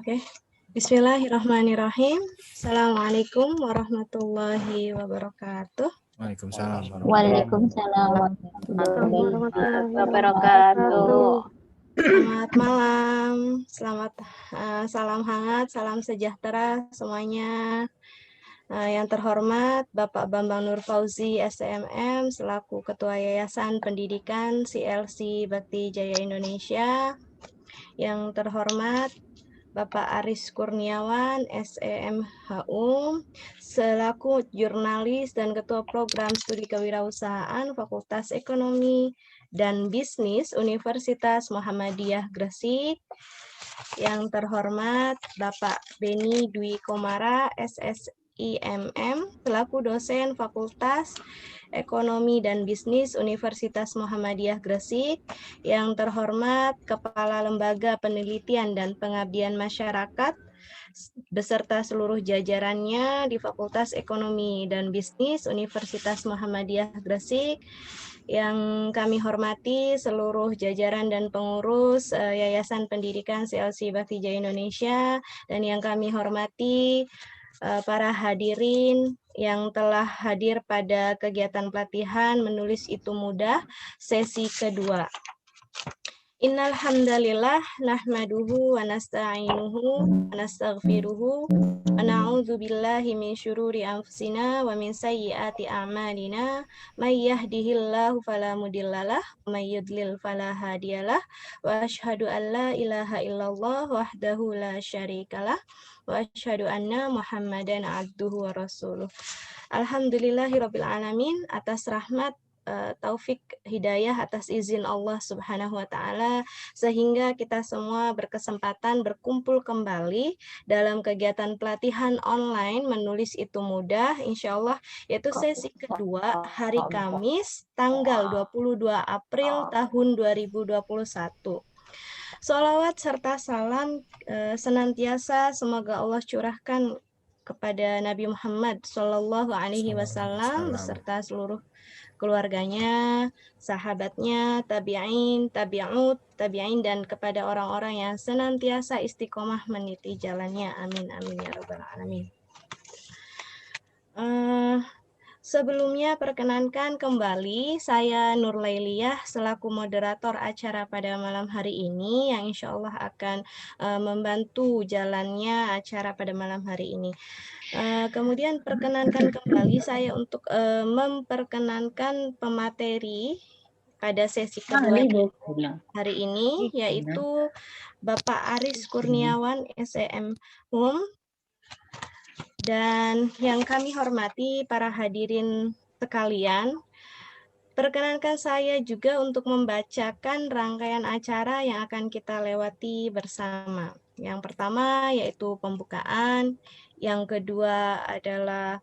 Oke. Bismillahirrahmanirrahim. Assalamualaikum warahmatullahi wabarakatuh. Waalaikumsalam. Waalaikumsalam warahmatullahi wabarakatuh. Selamat malam, salam hangat, salam sejahtera semuanya. Yang terhormat Bapak Bambang Nur Fauzi STMM selaku Ketua Yayasan Pendidikan CLC Bakti Jaya Indonesia. Yang terhormat Bapak Aris Kurniawan SEMHU selaku jurnalis dan Ketua Program Studi Kewirausahaan Fakultas Ekonomi dan Bisnis Universitas Muhammadiyah Gresik. Yang terhormat Bapak Beni Dwi Komara SSIMM selaku dosen Fakultas Ekonomi dan Bisnis Universitas Muhammadiyah Gresik. Yang terhormat Kepala Lembaga Penelitian dan Pengabdian Masyarakat beserta seluruh jajarannya di Fakultas Ekonomi dan Bisnis Universitas Muhammadiyah Gresik. Yang kami hormati seluruh jajaran dan pengurus Yayasan Pendidikan CLC Bakti Jaya Indonesia, dan yang kami hormati para hadirin yang telah hadir pada kegiatan pelatihan menulis itu mudah sesi kedua. Innal hamdalillah nahmaduhu wa nasta'inuhu wa nastaghfiruhu wa na'udzu billahi min syururi anfusina wa min sayyiati a'malina may yahdihillahu fala mudhillalah wa may yudlil fala hadiyalah wa asyhadu an la ilaha illallah wahdahu la syarikalah wa asyhadu anna Muhammadan abduhu wa rasuluh. Alhamdulillahirabbil alamin, atas rahmat taufik hidayah atas izin Allah Subhanahu wa taala sehingga kita semua berkesempatan berkumpul kembali dalam kegiatan pelatihan online menulis itu mudah insyaallah, yaitu sesi kedua hari Kamis tanggal 22 April tahun 2021. Sholawat serta salam senantiasa semoga Allah curahkan kepada Nabi Muhammad Shallallahu Alaihi Wasallam beserta seluruh keluarganya, sahabatnya, tabi'in, tabi'in, dan kepada orang-orang yang senantiasa istiqomah meniti jalannya. Amin, amin ya rabbal alamin. Sebelumnya perkenankan kembali saya Nur Lailiyah selaku moderator acara pada malam hari ini yang insya Allah akan membantu jalannya acara pada malam hari ini. Kemudian perkenankan kembali saya untuk memperkenalkan pemateri pada sesi kedua hari ini, yaitu Bapak Aris Kurniawan SEM HUM. Dan yang kami hormati para hadirin sekalian, perkenankan saya juga untuk membacakan rangkaian acara yang akan kita lewati bersama. Yang pertama yaitu pembukaan, yang kedua adalah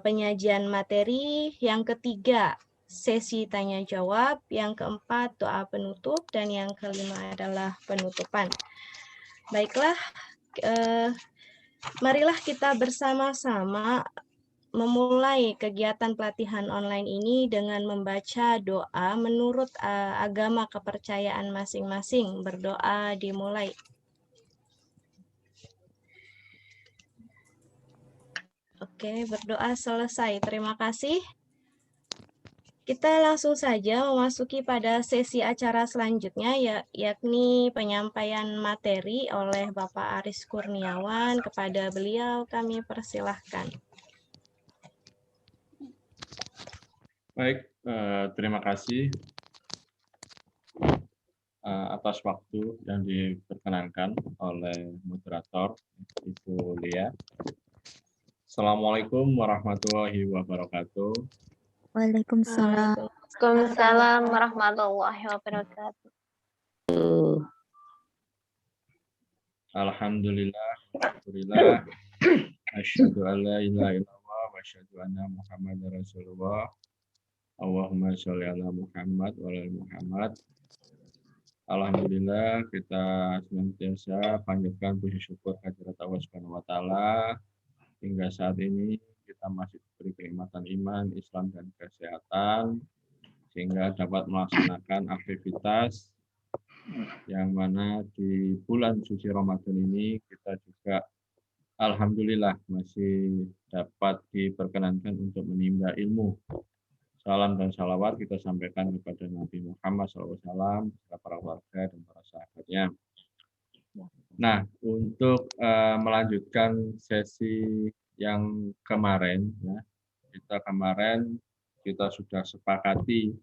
penyajian materi, yang ketiga sesi tanya jawab, yang keempat doa penutup, dan yang kelima adalah penutupan. Baiklah, marilah kita bersama-sama memulai kegiatan pelatihan online ini dengan membaca doa menurut agama kepercayaan masing-masing. Berdoa dimulai. Oke, berdoa selesai. Terima kasih. Kita langsung saja memasuki pada sesi acara selanjutnya, yakni penyampaian materi oleh Bapak Aris Kurniawan. Kepada beliau kami persilahkan. Baik, terima kasih atas waktu yang diperkenankan oleh moderator Ibu Lia. Assalamualaikum warahmatullahi wabarakatuh. Waalaikumsalam. Waalaikumsalam warahmatullahi wabarakatuh. Alhamdulillah, asyhadu an la ilaha illallah wa asyhadu anna Muhammadar Rasulullah. Allahumma sholli ala Muhammad wa ala Muhammad. Alhamdulillah, kita senantiasa panjatkan puji syukur kehadirat Allah Subhanahu wa taala. Hingga saat ini kita masih diberi kenikmatan iman, Islam, dan kesehatan sehingga dapat melaksanakan aktivitas yang mana di bulan suci Ramadan ini kita juga alhamdulillah masih dapat diperkenankan untuk menimba ilmu. Salam dan salawat kita sampaikan kepada Nabi Muhammad SAW, para warga dan para sahabatnya. Nah, untuk melanjutkan sesi yang kemarin, ya, kita sudah sepakati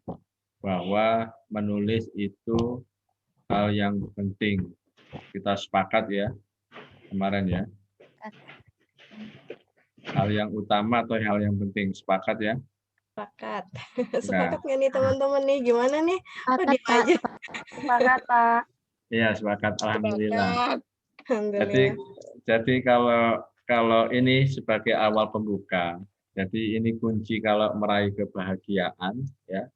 bahwa menulis itu hal yang penting. Kita sepakat ya kemarin ya. Hal yang utama atau hal yang penting, sepakat ya? Sepakat. Sepakat nggak nih teman-teman nih? Gimana nih? Oh, diem aja. Sepakat, Pak. Iya, sepakat. Alhamdulillah. Alhamdulillah. Jadi kalau ini sebagai awal pembuka, jadi ini kunci kalau meraih kebahagiaan, ya,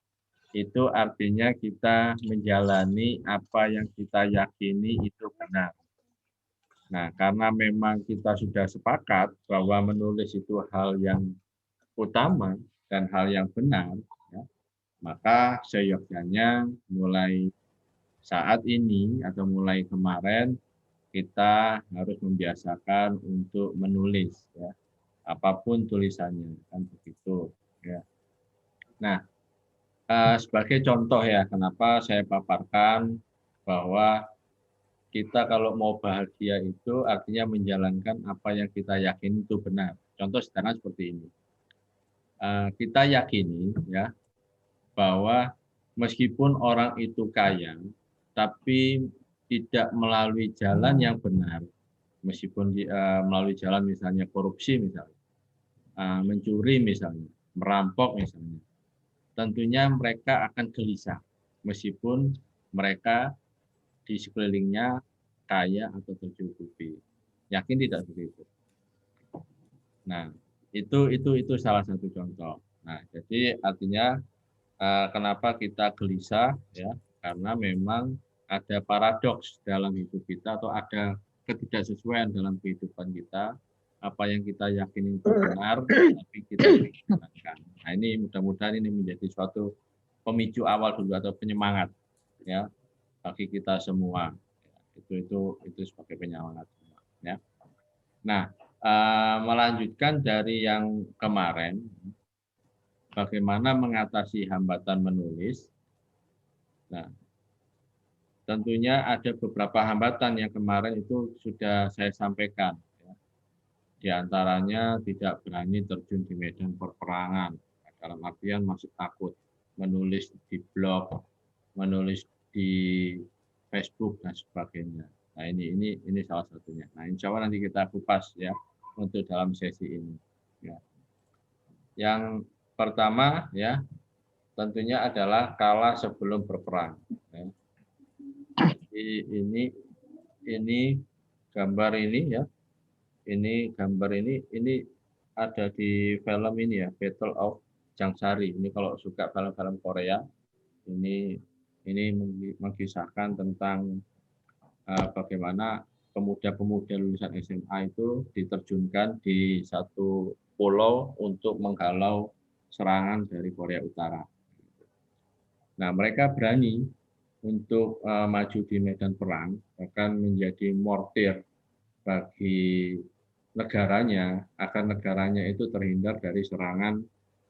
itu artinya kita menjalani apa yang kita yakini itu benar. Nah, karena memang kita sudah sepakat bahwa menulis itu hal yang utama dan hal yang benar, ya, maka seyogyanya mulai saat ini atau mulai kemarin kita harus membiasakan untuk menulis, ya, apapun tulisannya, kan begitu. Ya. Nah, sebagai contoh ya, kenapa saya paparkan bahwa kita kalau mau bahagia itu artinya menjalankan apa yang kita yakini itu benar. Contoh sederhana seperti ini. Kita yakini ya bahwa meskipun orang itu kaya, tapi tidak melalui jalan yang benar, meskipun melalui jalan misalnya korupsi misalnya, mencuri misalnya, merampok misalnya, tentunya mereka akan gelisah meskipun mereka di sekelilingnya kaya atau tercukupi. Yakin tidak seperti itu? Nah, itu salah satu contoh. Nah, jadi artinya kenapa kita gelisah ya? Karena memang ada paradoks dalam hidup kita atau ada ketidaksesuaian dalam kehidupan kita. Apa yang kita yakini itu benar, tapi kita tidak jalankan. Nah, ini mudah-mudahan ini menjadi suatu pemicu awal dulu atau penyemangat ya bagi kita semua. Itu sebagai penyemangat semua. Ya. Nah, melanjutkan dari yang kemarin, bagaimana mengatasi hambatan menulis. Nah, tentunya ada beberapa hambatan yang kemarin itu sudah saya sampaikan. Ya. Di antaranya tidak berani terjun di medan perperangan, dalam artian masih takut menulis di blog, menulis di Facebook dan sebagainya. Nah, ini salah satunya. Nah, insya Allah nanti kita kupas ya untuk dalam sesi ini. Ya. Yang pertama ya tentunya adalah kalah sebelum berperang. Ya. Jadi ini gambar ini ya. Ini gambar ini ada di film ini ya, Battle of Jangsari. Ini kalau suka film-film Korea, ini mengisahkan tentang bagaimana pemuda-pemuda lulusan SMA itu diterjunkan di satu pulau untuk menghalau serangan dari Korea Utara. Nah, mereka berani untuk maju di medan perang, bahkan menjadi mortir bagi negaranya, agar negaranya itu terhindar dari serangan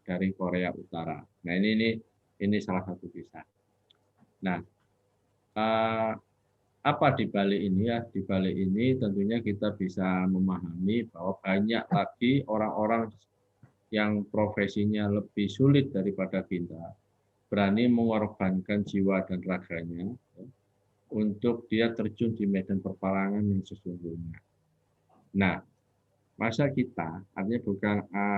dari Korea Utara. Nah, ini salah satu kisah. Nah, apa di balik ini ya? Di balik ini tentunya kita bisa memahami bahwa banyak lagi orang-orang yang profesinya lebih sulit daripada kita, berani mengorbankan jiwa dan raganya ya, untuk dia terjun di medan peperangan yang sesungguhnya. Nah, masa kita artinya bukan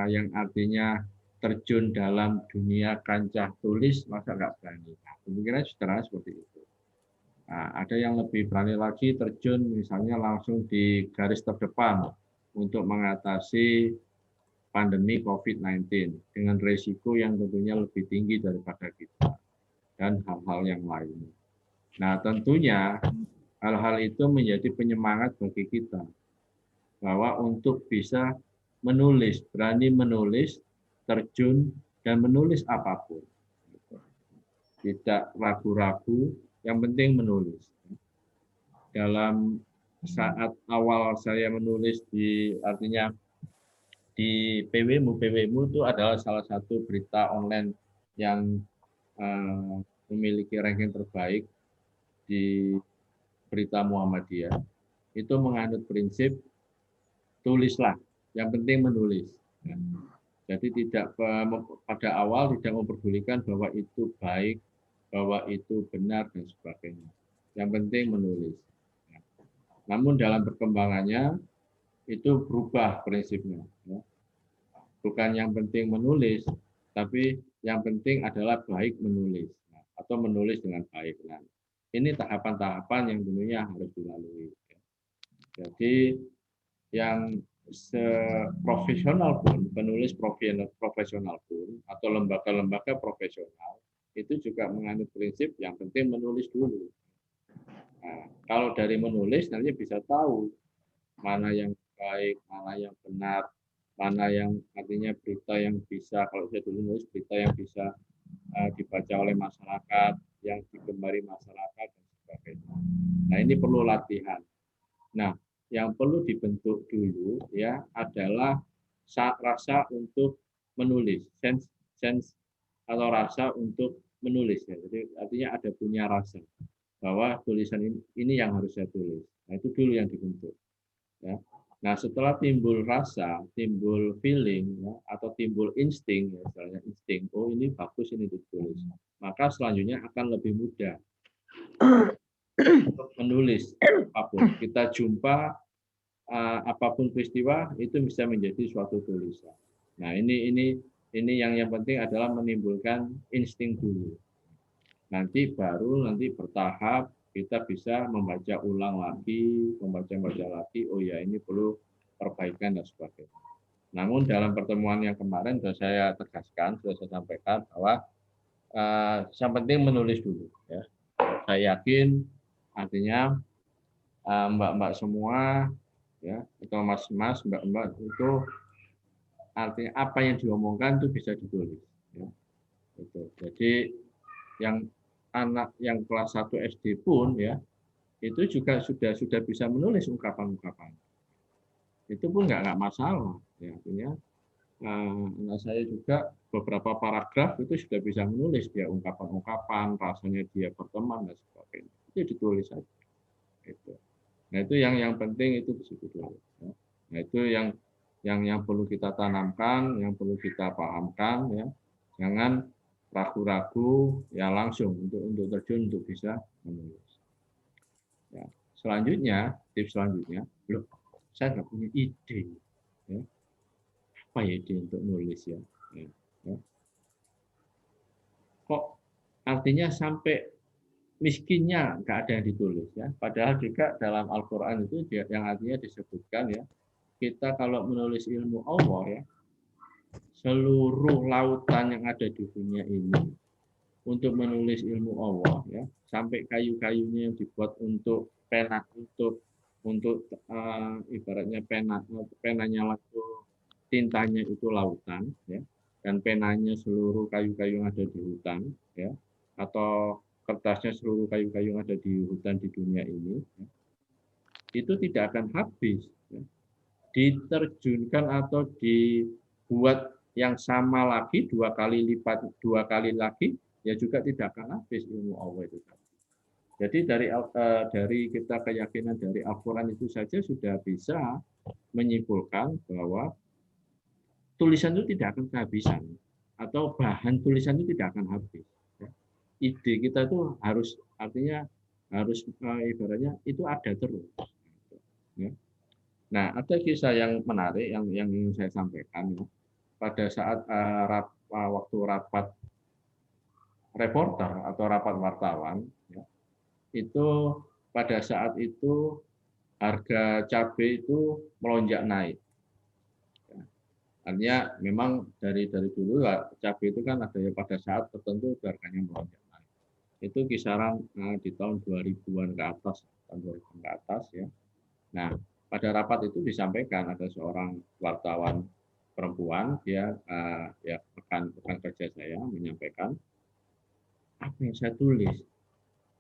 yang artinya terjun dalam dunia kancah tulis, masa nggak berani? Nah, kemungkinan sederhana seperti itu. Nah, ada yang lebih berani lagi terjun misalnya langsung di garis terdepan untuk mengatasi pandemi COVID-19 dengan risiko yang tentunya lebih tinggi daripada kita dan hal-hal yang lainnya. Nah, tentunya hal-hal itu menjadi penyemangat bagi kita bahwa untuk bisa menulis, berani menulis, terjun dan menulis apapun. Tidak ragu-ragu yang penting menulis. Dalam saat awal saya menulis artinya di PWMU itu adalah salah satu berita online yang memiliki ranking terbaik di berita Muhammadiyah. Itu menganut prinsip tulislah, yang penting menulis. Jadi tidak pada awal tidak memperdulikan bahwa itu baik, bahwa itu benar dan sebagainya. Yang penting menulis. Namun dalam perkembangannya itu berubah prinsipnya. Bukan yang penting menulis, tapi yang penting adalah baik menulis atau menulis dengan baik. Nah, ini tahapan-tahapan yang tentunya harus dilalui. Jadi yang seprofesional pun, penulis profesional pun, atau lembaga-lembaga profesional, itu juga menganut prinsip yang penting menulis dulu. Nah, kalau dari menulis nanti bisa tahu mana yang baik, mana yang benar, mana yang artinya berita yang bisa, kalau saya dulu nulis berita yang bisa dibaca oleh masyarakat, yang digemari masyarakat, dan sebagainya. Nah, ini perlu latihan. Nah, yang perlu dibentuk dulu ya adalah rasa untuk menulis, sense atau rasa untuk menulis ya. Jadi artinya ada punya rasa bahwa tulisan ini yang harus saya tulis. Nah, itu dulu yang dibentuk. Ya. Nah, setelah timbul rasa, timbul feeling, ya, atau timbul insting, ya, misalnya insting, oh ini bagus ini ditulis, maka selanjutnya akan lebih mudah untuk menulis apapun. Kita jumpa apapun peristiwa itu bisa menjadi suatu tulisan. Nah, ini yang penting adalah menimbulkan insting dulu. Nanti bertahap kita bisa membaca ulang lagi, membaca lagi, oh ya ini perlu perbaikan dan sebagainya. Namun dalam pertemuan yang kemarin sudah saya tegaskan, sudah saya sampaikan bahwa yang penting menulis dulu. Ya. Saya yakin artinya mbak-mbak semua, ya atau mas-mas, mbak-mbak itu artinya apa yang diomongkan itu bisa ditulis. Ya. Gitu. Jadi yang anak yang kelas 1 SD pun ya itu juga sudah bisa menulis ungkapan-ungkapan. Itu pun nggak masalah. Ya, artinya anak saya juga beberapa paragraf itu sudah bisa menulis dia ungkapan-ungkapan, rasanya dia berteman dan sebagainya. Itu ditulis saja. Itu. Nah itu yang penting itu di situ dulu. Ya. Nah itu yang perlu kita tanamkan, yang perlu kita pahamkan. Ya. Jangan ragu-ragu ya langsung untuk terjun untuk bisa menulis. Ya. Selanjutnya, tips selanjutnya, loh, saya nggak punya ide. Ya. Apa ya ide untuk nulis ya? Ya. Kok artinya sampai miskinnya nggak ada yang ditulis ya? Padahal juga dalam Al-Quran itu yang artinya disebutkan ya, kita kalau menulis ilmu Allah ya, seluruh lautan yang ada di dunia ini untuk menulis ilmu Allah ya, sampai kayu-kayunya yang dibuat untuk pena, untuk ibaratnya penanya itu tintanya itu lautan ya, dan penanya seluruh kayu-kayu yang ada di hutan ya, atau kertasnya seluruh kayu-kayu yang ada di hutan di dunia ini ya, itu tidak akan habis ya, diterjunkan atau dibuat yang sama lagi 2 kali lipat 2 kali lagi ya juga tidak akan habis ilmu Allah itu. Jadi dari kita keyakinan dari Al-Quran itu saja sudah bisa menyimpulkan bahwa tulisan itu tidak akan kehabisan atau bahan tulisan itu tidak akan habis. Ide kita itu harus artinya harus ibaratnya itu ada terus. Nah, ada kisah yang menarik yang ingin saya sampaikan ya. Pada saat waktu rapat reporter atau rapat wartawan ya, itu pada saat itu harga cabai itu melonjak naik. Artinya memang dari dulu cabai itu kan ada ya pada saat tertentu harganya melonjak naik. Itu kisaran di tahun 2000-an ke atas, tahun 2000 ke atas ya. Nah, pada rapat itu disampaikan ada seorang wartawan perempuan, dia ya rekan kerja saya menyampaikan apa yang saya tulis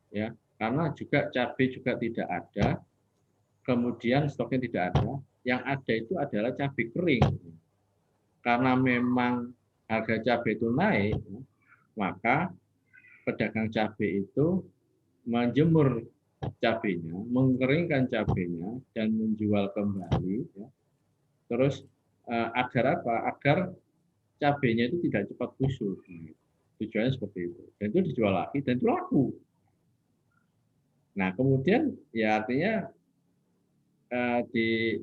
ya, karena juga cabai juga tidak ada, kemudian stoknya tidak ada, yang ada itu adalah cabai kering. Karena memang harga cabai itu naik, maka pedagang cabai itu menjemur cabainya, mengeringkan cabainya dan menjual kembali. Ya. Terus agar apa? Agar cabainya itu tidak cepat busuk. Tujuannya seperti itu. Dan itu dijual lagi dan itu laku. Nah kemudian ya artinya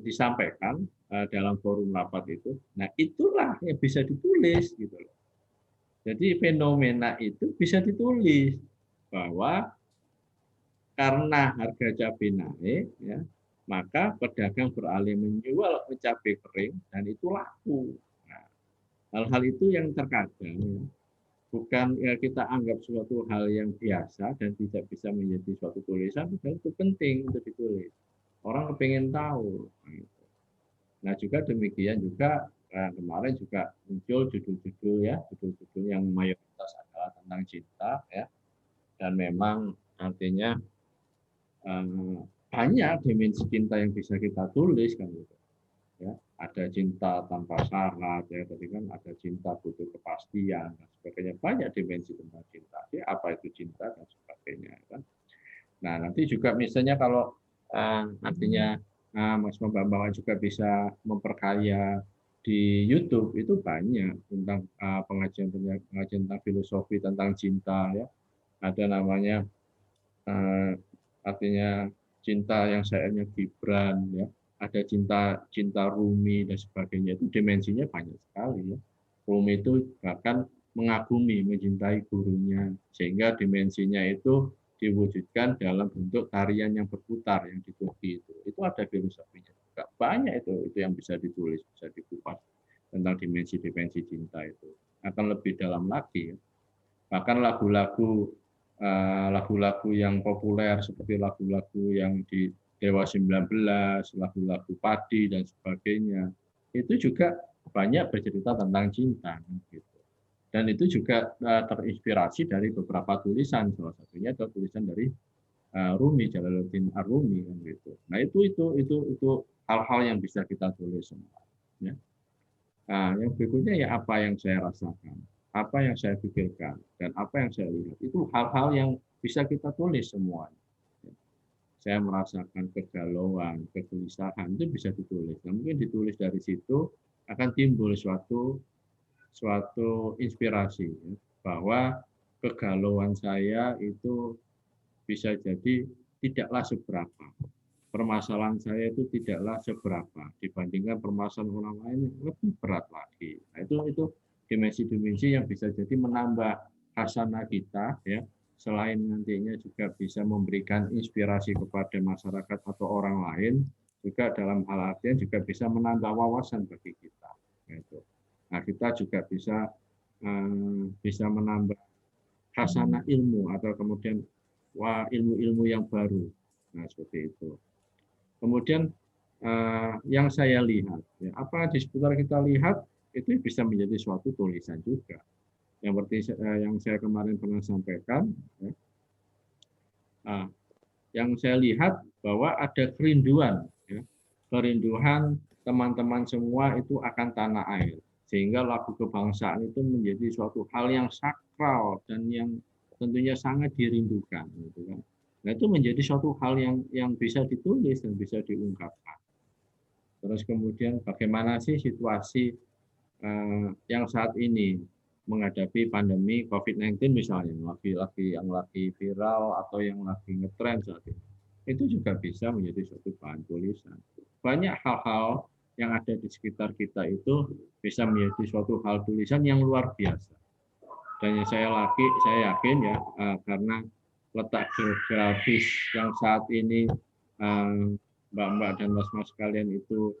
disampaikan dalam forum rapat itu. Nah itulah yang bisa ditulis gitu loh. Jadi fenomena itu bisa ditulis bahwa karena harga cabai naik, ya, maka pedagang beralih menjual cabai kering dan itu laku. Nah, hal-hal itu yang terkadang ya, bukan ya kita anggap suatu hal yang biasa dan tidak bisa menjadi suatu tulisan, padahal itu penting untuk ditulis. Orang kepengen tahu. Nah juga demikian juga kemarin juga muncul judul-judul ya, judul-judul yang mayoritas adalah tentang cinta ya, dan memang artinya banyak dimensi cinta yang bisa kita tulis kan gitu. Ya, ada cinta tanpa syarat ya, tadi kan ada cinta butuh kepastian dan sebagainya, banyak dimensi tentang cinta. Ya, apa itu cinta dan sebagainya kan. Nah, nanti juga misalnya kalau artinya Mas Bambang juga bisa memperkaya di YouTube itu banyak tentang pengajian tentang filosofi tentang cinta ya. Ada namanya artinya cinta yang sayangnya Gibran ya, ada cinta Rumi dan sebagainya, itu dimensinya banyak sekali ya. Rumi itu bahkan mengagumi, mencintai gurunya, sehingga dimensinya itu diwujudkan dalam bentuk tarian yang berputar yang di Turki itu. Itu ada filosofinya juga. Banyak itu yang bisa ditulis, bisa dikupas tentang dimensi-dimensi cinta itu. Akan lebih dalam lagi ya. Bahkan lagu-lagu yang populer seperti lagu-lagu yang di Dewa 19, lagu-lagu Padi dan sebagainya, itu juga banyak bercerita tentang cinta gitu. Dan itu juga terinspirasi dari beberapa tulisan, salah satunya adalah tulisan dari Rumi, Jalaluddin Ar-Rumi kan gitu. Nah, itu hal-hal yang bisa kita tulis semua ya. Nah, yang berikutnya ya apa yang saya rasakan, apa yang saya pikirkan, dan apa yang saya lihat. Itu hal-hal yang bisa kita tulis semuanya. Saya merasakan kegalauan, kegelisahan, itu bisa ditulis. Nah, mungkin ditulis dari situ akan timbul suatu inspirasi ya, bahwa kegalauan saya itu bisa jadi tidaklah seberapa. Permasalahan saya itu tidaklah seberapa dibandingkan permasalahan orang lain yang lebih berat lagi. Nah, itu dimensi-dimensi yang bisa jadi menambah hasanah kita ya, selain nantinya juga bisa memberikan inspirasi kepada masyarakat atau orang lain, juga dalam hal artian juga bisa menambah wawasan bagi kita. Gitu. Nah, kita juga bisa menambah hasanah ilmu atau kemudian ilmu-ilmu yang baru. Nah, seperti itu. Kemudian yang saya lihat, ya, apa di sekitar kita lihat itu bisa menjadi suatu tulisan juga. Yang seperti yang saya kemarin pernah sampaikan, ya. Yang saya lihat bahwa ada kerinduan, ya, kerinduan teman-teman semua itu akan tanah air, sehingga lagu kebangsaan itu menjadi suatu hal yang sakral dan yang tentunya sangat dirindukan, gitu kan. Nah, itu menjadi suatu hal yang bisa ditulis dan bisa diungkapkan. Terus kemudian bagaimana sih situasi yang saat ini menghadapi pandemi COVID-19 misalnya, yang lagi viral atau yang lagi ngetren saat ini. Itu juga bisa menjadi suatu bahan tulisan. Banyak hal-hal yang ada di sekitar kita itu bisa menjadi suatu hal tulisan yang luar biasa. Dan yang saya yakin ya, karena letak geografis yang saat ini Mbak-mbak dan Mas-mas sekalian itu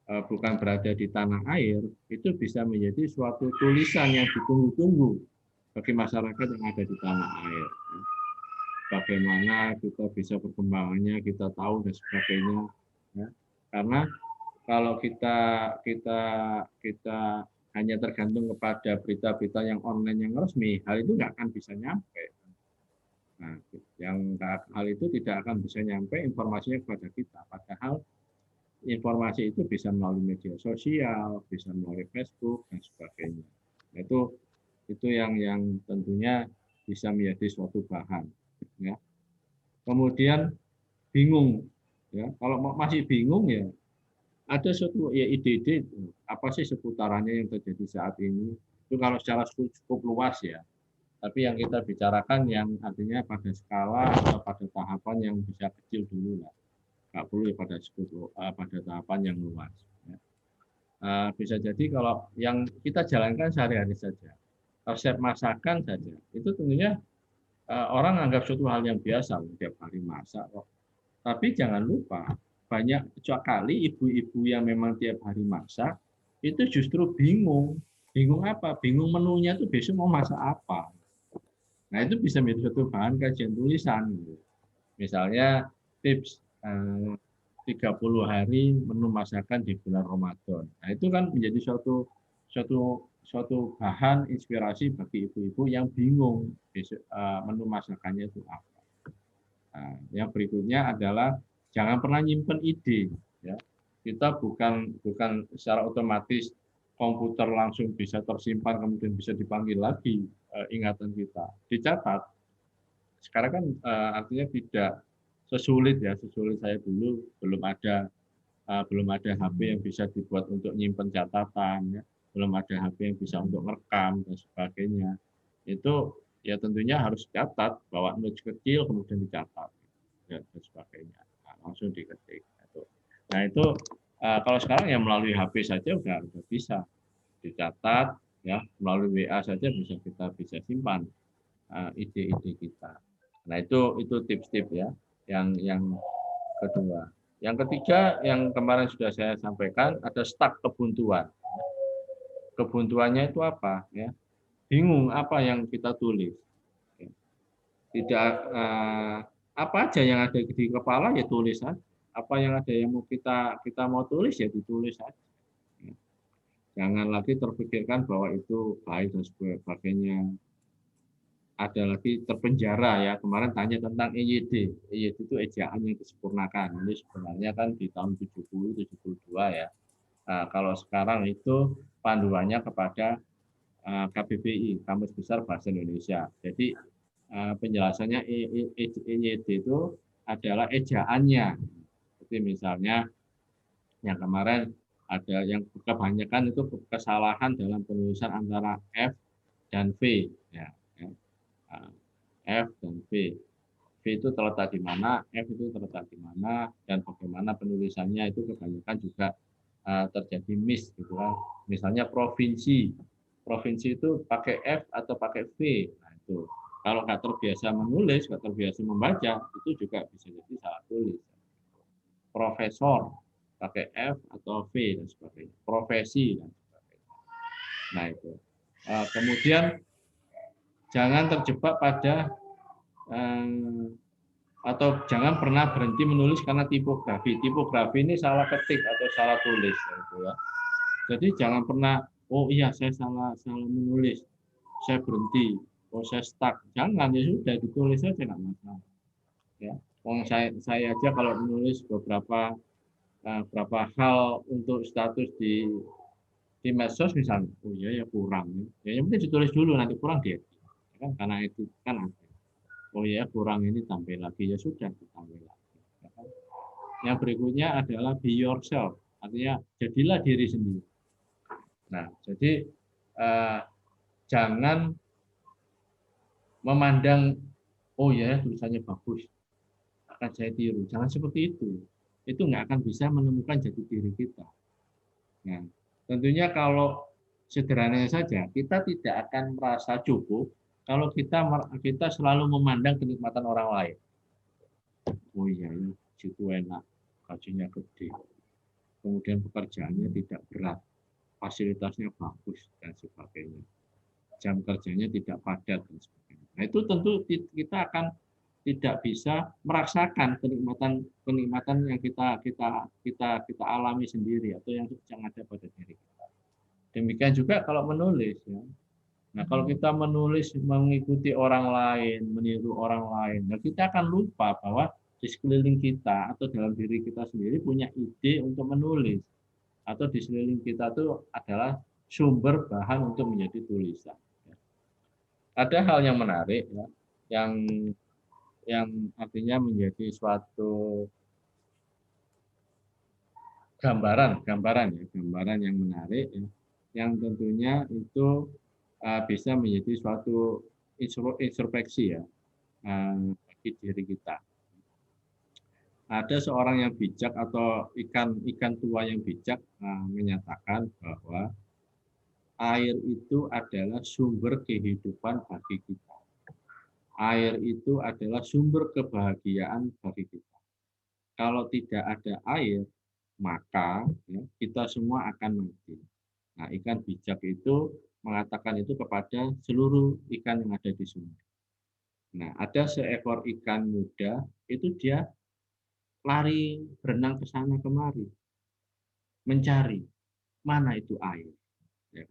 bukan berada di tanah air, itu bisa menjadi suatu tulisan yang ditunggu-tunggu bagi masyarakat yang ada di tanah air. Bagaimana kita bisa perkembangannya, kita tahu dan sebagainya. Ya. Karena kalau kita hanya tergantung kepada berita-berita yang online yang resmi, hal itu nggak akan bisa nyampe. Nah, yang hal itu tidak akan bisa nyampe informasinya kepada kita. Padahal informasi itu bisa melalui media sosial, bisa melalui Facebook dan sebagainya. Nah, itu yang tentunya bisa menjadi suatu bahan. Ya. Kemudian bingung, ya. Kalau masih bingung ya ada suatu ya ide-ide apa sih seputarannya yang terjadi saat ini. Itu kalau secara cukup luas ya. Tapi yang kita bicarakan yang artinya pada skala atau pada tahapan yang bisa kecil dulu lah. Nggak perlu ya pada tahapan yang luas. Ya. Bisa jadi kalau yang kita jalankan sehari-hari saja, resep masakan saja, itu tentunya orang anggap suatu hal yang biasa, tiap hari masak. Tapi jangan lupa, banyak kali ibu-ibu yang memang tiap hari masak, itu justru bingung. Bingung apa? Bingung menunya itu besok mau masak apa. Nah, itu bisa menjadi suatu bahan kajian tulisan. Misalnya tips 30 hari menu masakan di bulan Ramadan. Nah, itu kan menjadi suatu bahan inspirasi bagi ibu-ibu yang bingung besok menu masakannya itu apa. Nah, yang berikutnya adalah jangan pernah nyimpen ide. Ya. Kita bukan secara otomatis komputer langsung bisa tersimpan kemudian bisa dipanggil lagi ingatan kita. Dicatat. Sekarang kan artinya tidak sesulit saya dulu belum ada HP yang bisa dibuat untuk nyimpen catatan, ya. Belum ada HP yang bisa untuk merekam dan sebagainya. Itu ya tentunya harus dicatat, bawa notes kecil kemudian dicatat ya, dan sebagainya. Nah, langsung diketik. Nah itu kalau sekarang ya melalui HP saja udah bisa dicatat, ya melalui WA saja kita bisa simpan ide-ide kita. Nah itu tips-tips ya yang kedua. Yang ketiga yang kemarin sudah saya sampaikan ada stuck kebuntuan. Kebuntuannya itu apa? Ya, bingung apa yang kita tulis. Tidak apa aja yang ada di kepala ya tulis saja. Apa yang ada yang mau kita mau tulis ya ditulis saja. Jangan lagi terpikirkan bahwa itu baik dan sebagainya. Ada lagi terpenjara ya. Kemarin tanya tentang EYD. EYD itu ejaan yang disempurnakan. Ini sebenarnya kan di tahun 70 72 ya. Nah, kalau sekarang itu panduannya kepada KBBI, Kamus Besar Bahasa Indonesia. Jadi penjelasannya EYD itu adalah ejaannya. Seperti misalnya yang kemarin ada yang kebanyakan itu kesalahan dalam penulisan antara F dan V. Ya, F dan V. V itu terletak di mana, F itu terletak di mana, dan bagaimana penulisannya itu kebanyakan juga terjadi miss gitu kan. Misalnya provinsi itu pakai F atau pakai V. Nah itu kalau nggak terbiasa menulis, nggak terbiasa membaca, itu juga bisa jadi salah tulis. Profesor pakai F atau V dan sebagainya. Profesi dan sebagainya. Nah itu. Kemudian jangan terjebak pada atau jangan pernah berhenti menulis karena tipografi. Tipografi ini salah ketik atau salah tulis, gitu ya. Jadi jangan pernah, oh iya saya salah menulis, saya berhenti, oh saya stuck. Jangan, ya sudah ditulis saja nggak masalah. Ya, saya aja kalau menulis beberapa hal untuk status di medsos misalnya, oh iya ya kurang, ya yang penting ditulis dulu nanti kurang dia, kan karena itu kan ada. Oh ya kurang ini tambah lagi ya sudah ditambah lagi. Yang berikutnya adalah be yourself, artinya jadilah diri sendiri. Nah jadi jangan memandang oh ya tulisannya bagus akan saya tiru, jangan seperti itu. Itu nggak akan bisa menemukan jati diri kita. Nah, tentunya kalau sederhananya saja, kita tidak akan merasa cukup kalau kita selalu memandang kenikmatan orang lain. Oh iya, ya, situ enak, gajinya gede, kemudian pekerjaannya tidak berat, fasilitasnya bagus dan sebagainya, jam kerjanya tidak padat dan sebagainya. Nah itu tentu kita akan tidak bisa merasakan kenikmatan yang kita alami sendiri atau yang ada pada diri kita. Demikian juga kalau menulis ya. Nah, kalau kita menulis mengikuti orang lain, meniru orang lain, nah kita akan lupa bahwa di sekeliling kita atau dalam diri kita sendiri punya ide untuk menulis, atau di sekeliling kita itu adalah sumber bahan untuk menjadi tulisan. Ada hal yang menarik ya, yang artinya menjadi suatu gambaran yang menarik ya, yang tentunya itu bisa menjadi suatu introspeksi ya bagi diri kita. Ada seorang yang bijak atau ikan tua yang bijak menyatakan bahwa air itu adalah sumber kehidupan bagi kita. Air itu adalah sumber kebahagiaan bagi kita. Kalau tidak ada air, maka ya, kita semua akan mati. Nah, ikan bijak itu mengatakan itu kepada seluruh ikan yang ada di sungai. Nah, ada seekor ikan muda, itu dia lari berenang ke sana kemari, mencari mana itu air. Ya.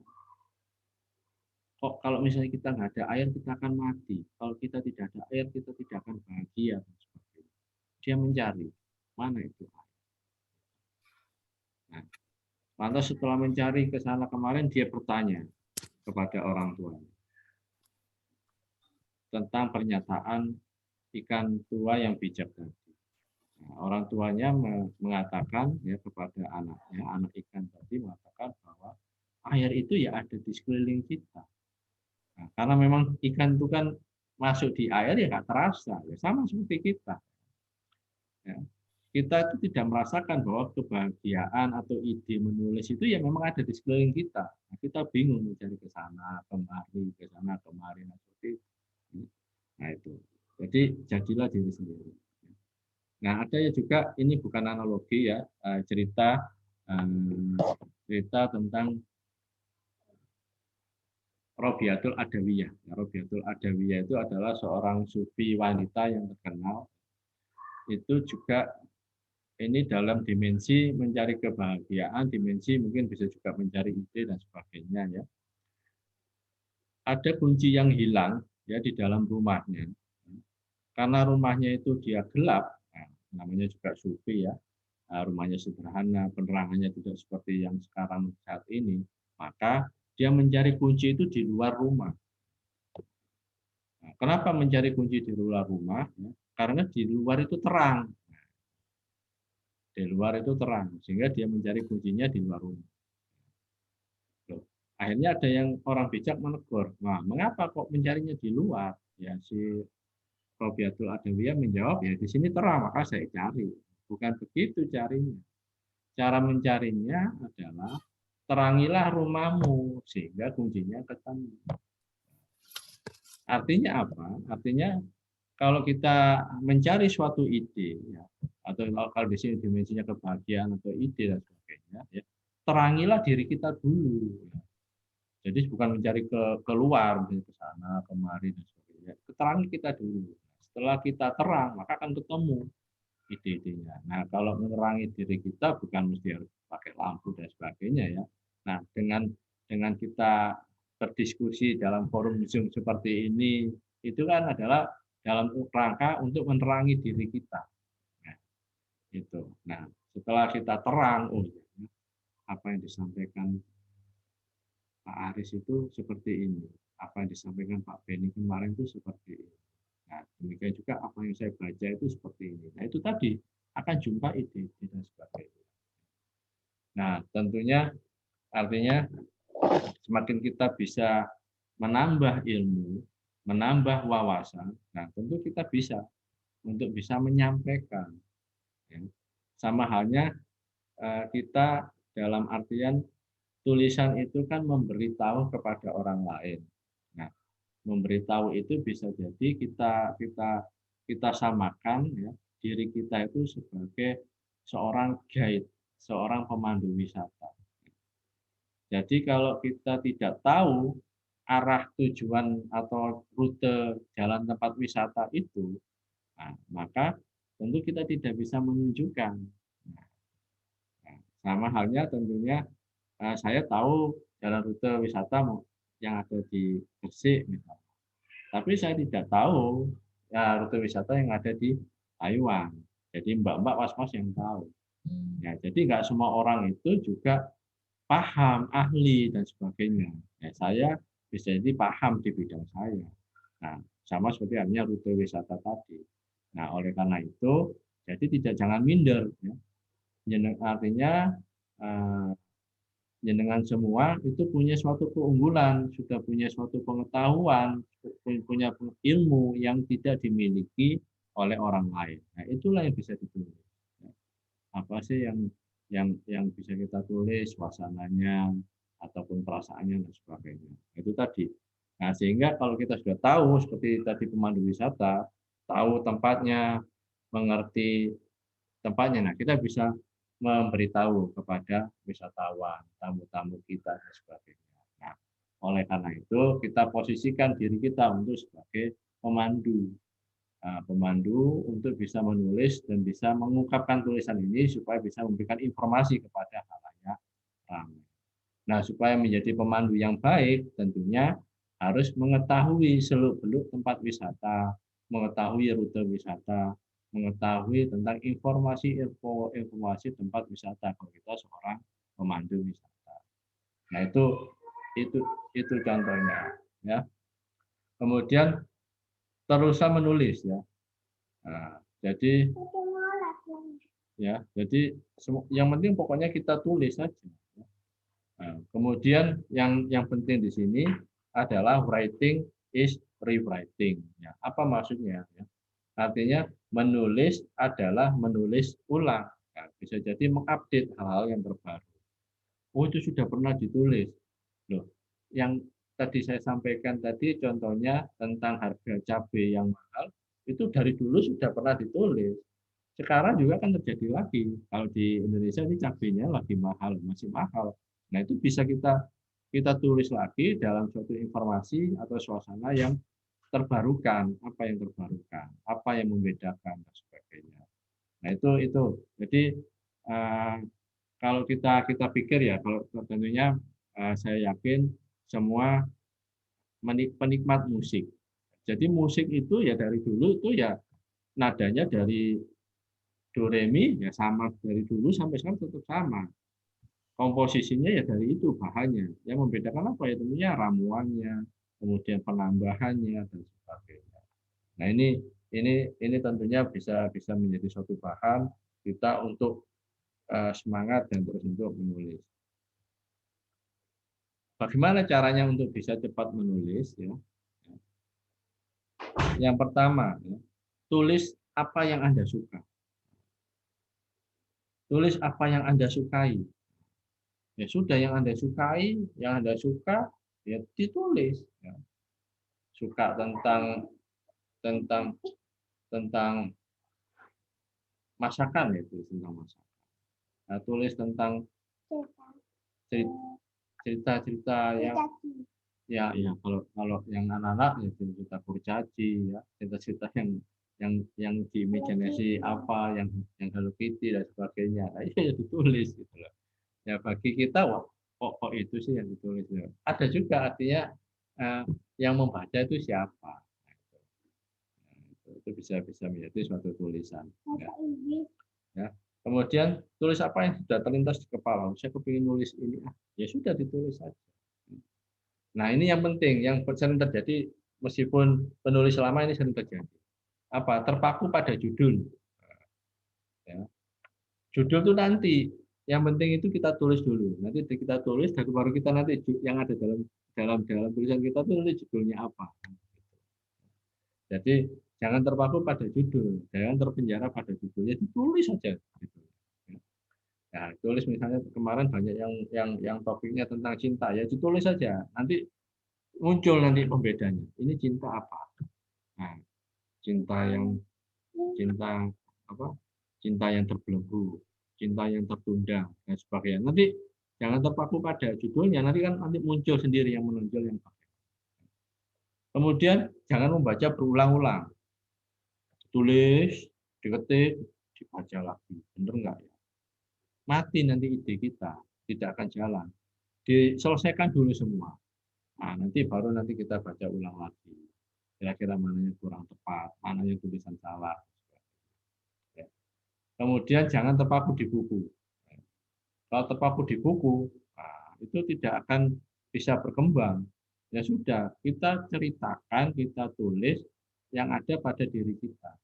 Kok kalau misalnya kita nggak ada air, kita akan mati. Kalau kita tidak ada air, kita tidak akan bahagia. Dia mencari mana itu air. Nah, lantas setelah mencari ke sana kemarin, dia bertanya kepada orang tuanya tentang pernyataan ikan tua yang bijak tadi. Nah, orang tuanya mengatakan ya kepada anaknya, anak ikan tadi mengatakan bahwa air itu ya ada di sekeliling kita. Nah, karena memang ikan itu kan masuk di air ya nggak terasa, ya sama seperti kita. Ya. Kita itu tidak merasakan bahwa kebahagiaan atau ide menulis itu ya memang ada di sekeliling kita. Nah, kita bingung mencari ke sana kemari, ke sana kemari, nah, seperti itu. Nah itu. Jadi jadilah diri sendiri. Nah ada juga ini bukan analogi ya, cerita tentang Robiatul Adawiyah. Robiatul Adawiyah itu adalah seorang sufi wanita yang terkenal. Itu juga ini dalam dimensi mencari kebahagiaan, dimensi mungkin bisa juga mencari ide dan sebagainya ya. Ada kunci yang hilang ya di dalam rumahnya. Karena rumahnya itu dia gelap, nah, namanya juga sufi ya. Rumahnya sederhana, penerangannya tidak seperti yang sekarang saat ini, maka dia mencari kunci itu di luar rumah. Nah, kenapa mencari kunci di luar rumah? Karena di luar itu terang. Di luar itu terang, sehingga dia mencari kuncinya di luar rumah. Akhirnya ada yang orang bijak menegur, nah mengapa kok mencarinya di luar? Ya si Robiatul Adawiyah menjawab, ya di sini terang, maka saya cari. Bukan begitu carinya. Cara mencarinya adalah terangilah rumahmu sehingga kuncinya ketemu. Artinya apa? Artinya kalau kita mencari suatu ide, ya, atau kalau di sini dimensinya kebahagiaan atau ide dan sebagainya, ya, terangilah diri kita dulu. Ya. Jadi bukan mencari keluar, misalnya ke sana, kemari dan sebagainya. Terangi kita dulu. Setelah kita terang, maka akan ketemu ide-idenya. Nah, kalau menerangi diri kita bukan mesti harus pakai lampu dan sebagainya ya. Nah, dengan kita berdiskusi dalam forum Zoom seperti ini, itu kan adalah dalam rangka untuk menerangi diri kita. Nah, itu. Nah, setelah kita terang, oh ya, apa yang disampaikan Pak Aris itu seperti ini. Apa yang disampaikan Pak Beni kemarin itu seperti ini. Nah, demikian juga apa yang saya baca itu seperti ini. Nah, itu tadi akan jumpa ide-ide dan sebagainya. Nah, tentunya artinya semakin kita bisa menambah ilmu, menambah wawasan, nah tentu kita bisa untuk bisa menyampaikan. Ya. Sama halnya kita dalam artian tulisan itu kan memberitahu kepada orang lain. Nah, memberitahu itu bisa jadi kita samakan ya, diri kita itu sebagai seorang guide, seorang pemandu wisata. Jadi kalau kita tidak tahu arah tujuan atau rute jalan tempat wisata itu, nah, maka tentu kita tidak bisa menunjukkan. Nah, sama halnya tentunya saya tahu jalan rute wisata yang ada di Gresik misalnya. Tapi saya tidak tahu ya rute wisata yang ada di Taiwan. Jadi mbak-mbak mas-mas yang tahu. Ya, jadi nggak semua orang itu juga paham, ahli dan sebagainya. Ya, saya bisa jadi paham di bidang saya. Nah, sama seperti artinya rute wisata tadi. Nah, oleh karena itu, jadi tidak jangan minder. Ya. Artinya jenengan semua itu punya suatu keunggulan, sudah punya suatu pengetahuan, punya ilmu yang tidak dimiliki oleh orang lain. Nah, itulah yang bisa ditulis. Apa sih yang bisa kita tulis, suasananya ataupun perasaannya dan sebagainya. Itu tadi. Nah, sehingga kalau kita sudah tahu seperti tadi pemandu wisata, tahu tempatnya, mengerti tempatnya, nah kita bisa memberitahu kepada wisatawan, tamu-tamu kita dan sebagainya. Nah, oleh karena itu kita posisikan diri kita untuk sebagai pemandu. Pemandu untuk bisa menulis dan bisa mengungkapkan tulisan ini supaya bisa memberikan informasi kepada halayak ramai. Nah, supaya menjadi pemandu yang baik tentunya harus mengetahui seluk-beluk tempat wisata, mengetahui rute wisata, mengetahui tentang informasi tempat wisata kalau kita seorang pemandu wisata. Nah, itu contohnya ya. Kemudian terusan menulis ya. Nah, jadi yang penting pokoknya kita tulis saja. Nah, kemudian yang penting di sini adalah writing is rewriting. Ya, apa maksudnya? Ya, artinya menulis adalah menulis ulang. Ya, bisa jadi mengupdate hal-hal yang terbaru. Oh, itu sudah pernah ditulis. Loh, yang tadi saya sampaikan tadi contohnya tentang harga cabai yang mahal, itu dari dulu sudah pernah ditulis. Sekarang juga kan terjadi lagi. Kalau di Indonesia ini cabainya lagi mahal, masih mahal. Nah, itu bisa kita tulis lagi dalam suatu informasi atau suasana yang terbarukan, apa yang terbarukan, apa yang membedakan dan sebagainya. Nah, itu. Jadi kalau kita pikir ya, kalau tentunya saya yakin semua penikmat musik. Jadi musik itu ya dari dulu itu ya nadanya dari do re mi ya sama dari dulu sampai sekarang tetap sama. Komposisinya ya dari itu bahannya. Yang membedakan apa ya tentunya ramuannya, kemudian penambahannya dan sebagainya. Nah, ini tentunya bisa menjadi suatu bahan kita untuk semangat dan terus untuk menulis. Bagaimana caranya untuk bisa cepat menulis? Ya. Yang pertama, ya, tulis apa yang Anda suka. Tulis apa yang Anda sukai. Ya sudah, yang Anda sukai, yang Anda suka, ya ditulis. Ya. Suka tentang masakan, ya tulis tentang masakan. Nah, tulis tentang cerita-cerita yang ya kalau yang anak-anak ya cerita kurcaci ya cerita-cerita yang diimajinasi apa yang Hello Kitty dan sebagainya. Nah, ya ditulis gitu loh. Ya bagi kita kok itu sih yang ditulis. Ada juga artinya yang membaca itu siapa. Nah, itu bisa menjadi suatu tulisan. Ya. Ya. Kemudian tulis apa yang sudah terlintas di kepala. Saya kepingin nulis ini, ya sudah ditulis saja. Nah, ini yang penting, yang sering terjadi meskipun penulis lama ini sering terjadi. Apa? Terpaku pada judul. Ya. Judul itu nanti, yang penting itu kita tulis dulu. Nanti kita tulis, dan baru kita nanti yang ada dalam tulisan kita itu nanti judulnya apa. Jadi jangan terpaku pada judul, jangan terpenjara pada judulnya, ditulis saja. Ya, tulis misalnya kemarin banyak yang topiknya tentang cinta, ya ditulis saja. Nanti muncul nanti pembedanya. Ini cinta apa? Nah, cinta apa? Cinta yang terbelenggu, cinta yang tertunda dan sebagainya. Nanti jangan terpaku pada judulnya, nanti muncul sendiri yang menonjol yang pakai. Kemudian jangan membaca berulang-ulang. Tulis, diketik, dibaca lagi. Benar enggak ya? Mati nanti ide kita, tidak akan jalan. Diselesaikan dulu semua. Nah, nanti kita baca ulang lagi. Kira-kira mananya kurang tepat, mananya tulisan salah. Ya. Kemudian jangan terpaku di buku. Kalau terpaku di buku, nah, itu tidak akan bisa berkembang. Ya sudah, kita ceritakan, kita tulis yang ada pada diri kita.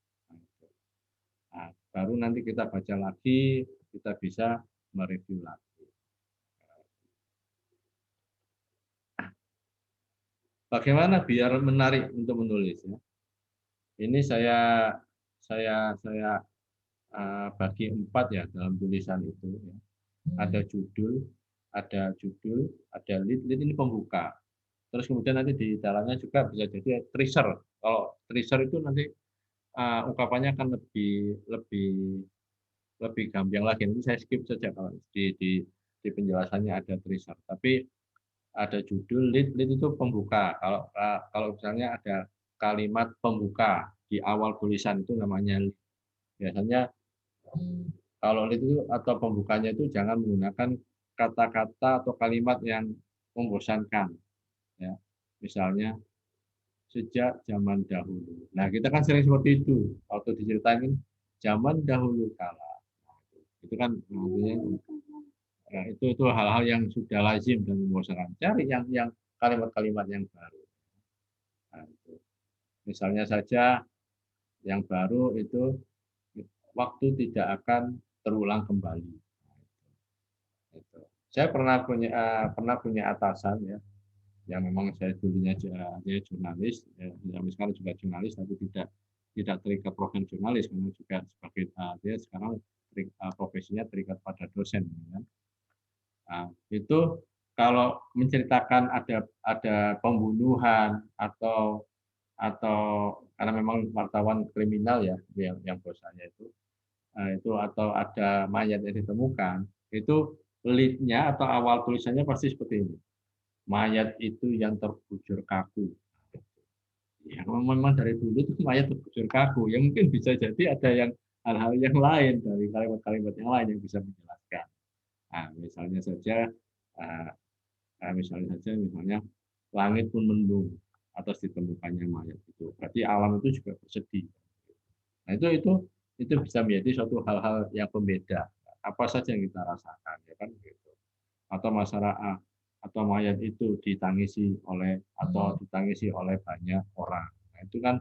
Nah, baru nanti kita baca lagi, kita bisa mereview lagi. Bagaimana biar menarik untuk menulis? Ya? Ini saya bagi 4 ya dalam tulisan itu. Ya. Ada judul, ada lead ini pembuka. Terus kemudian nanti di dalamnya juga bisa jadi teaser. Kalau teaser itu nanti ungkapannya akan lebih gampang lagi. Nanti saya skip saja kalau di penjelasannya ada teaser. Tapi ada judul, lead itu pembuka. Kalau misalnya ada kalimat pembuka di awal tulisan itu namanya lead. Biasanya kalau lead itu atau pembukanya itu jangan menggunakan kata-kata atau kalimat yang membosankan. Ya. Misalnya sejak zaman dahulu. Nah, kita kan sering seperti itu. Waktu diceritain zaman dahulu kala. Itu kan artinya ya, itu hal-hal yang sudah lazim dan membosankan. Cari yang kalimat-kalimat yang baru. Nah, itu. Misalnya saja yang baru itu waktu tidak akan terulang kembali. Itu. Saya pernah punya atasan ya, yang memang saya dulunya dia jurnalis, ya, sampai sekarang juga jurnalis, tapi tidak terikat program jurnalis karena juga sebagai dia sekarang profesinya terikat pada dosen. Ya. Nah, itu kalau menceritakan ada pembunuhan atau karena memang wartawan kriminal ya yang bos saya itu atau ada mayat yang ditemukan, itu lead-nya atau awal tulisannya pasti seperti ini. Mayat itu yang terbujur kaku. Ya, memang dari dulu itu mayat terbujur kaku. Yang mungkin bisa jadi ada yang hal-hal yang lain dari kalimat-kalimat yang lain yang bisa menjelaskan. Nah, misalnya langit pun mendung atas ditemukannya mayat itu. Berarti alam itu juga bersedih. Nah, itu bisa menjadi suatu hal-hal yang pembeda. Apa saja yang kita rasakan, ya kan gitu. Atau masyarakat atau mayat itu ditangisi oleh banyak orang. Nah, itu kan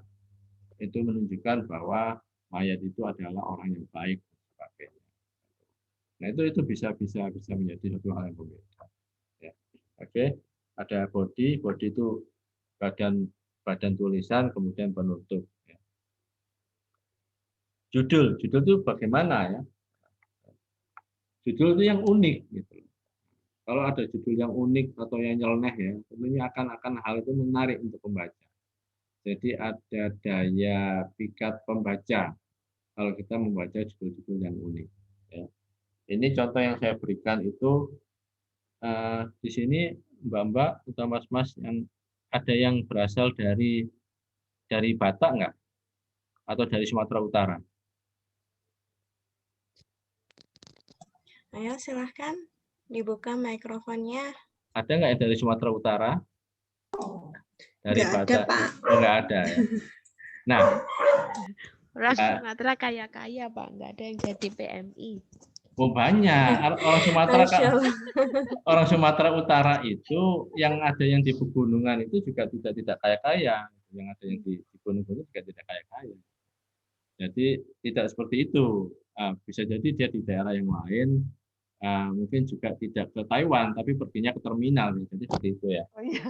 itu menunjukkan bahwa mayat itu adalah orang yang baik dan sebagainya. Nah, itu bisa menjadi suatu hal yang berbeda. Ya. Oke, ada body itu badan tulisan, kemudian penutup. Ya. Judul itu bagaimana ya? Judul itu yang unik gitu. Kalau ada judul yang unik atau yang nyeleneh ya, tentunya akan hal itu menarik untuk pembaca. Jadi ada daya pikat pembaca kalau kita membaca judul-judul yang unik. Ya. Ini contoh yang saya berikan itu di sini Mbak-mbak atau Mas-mas yang ada yang berasal dari Batak nggak? Atau dari Sumatera Utara? Ayo silahkan dibuka mikrofonnya. Ada nggak yang dari Sumatera Utara? Dari Nggak Batak? ada, Pak. Oh, nggak ada ya. Nah, Orang Sumatera kaya-kaya, Pak. Nggak ada yang jadi PMI. oh banyak. Orang Sumatera Utara itu yang ada yang di pegunungan itu juga tidak kaya-kaya. Yang ada yang di gunung-gunung juga tidak kaya-kaya. Jadi tidak seperti itu. Bisa jadi dia di daerah yang lain, mungkin juga tidak ke Taiwan, tapi perginya ke terminal. Jadi seperti itu ya. Oh iya.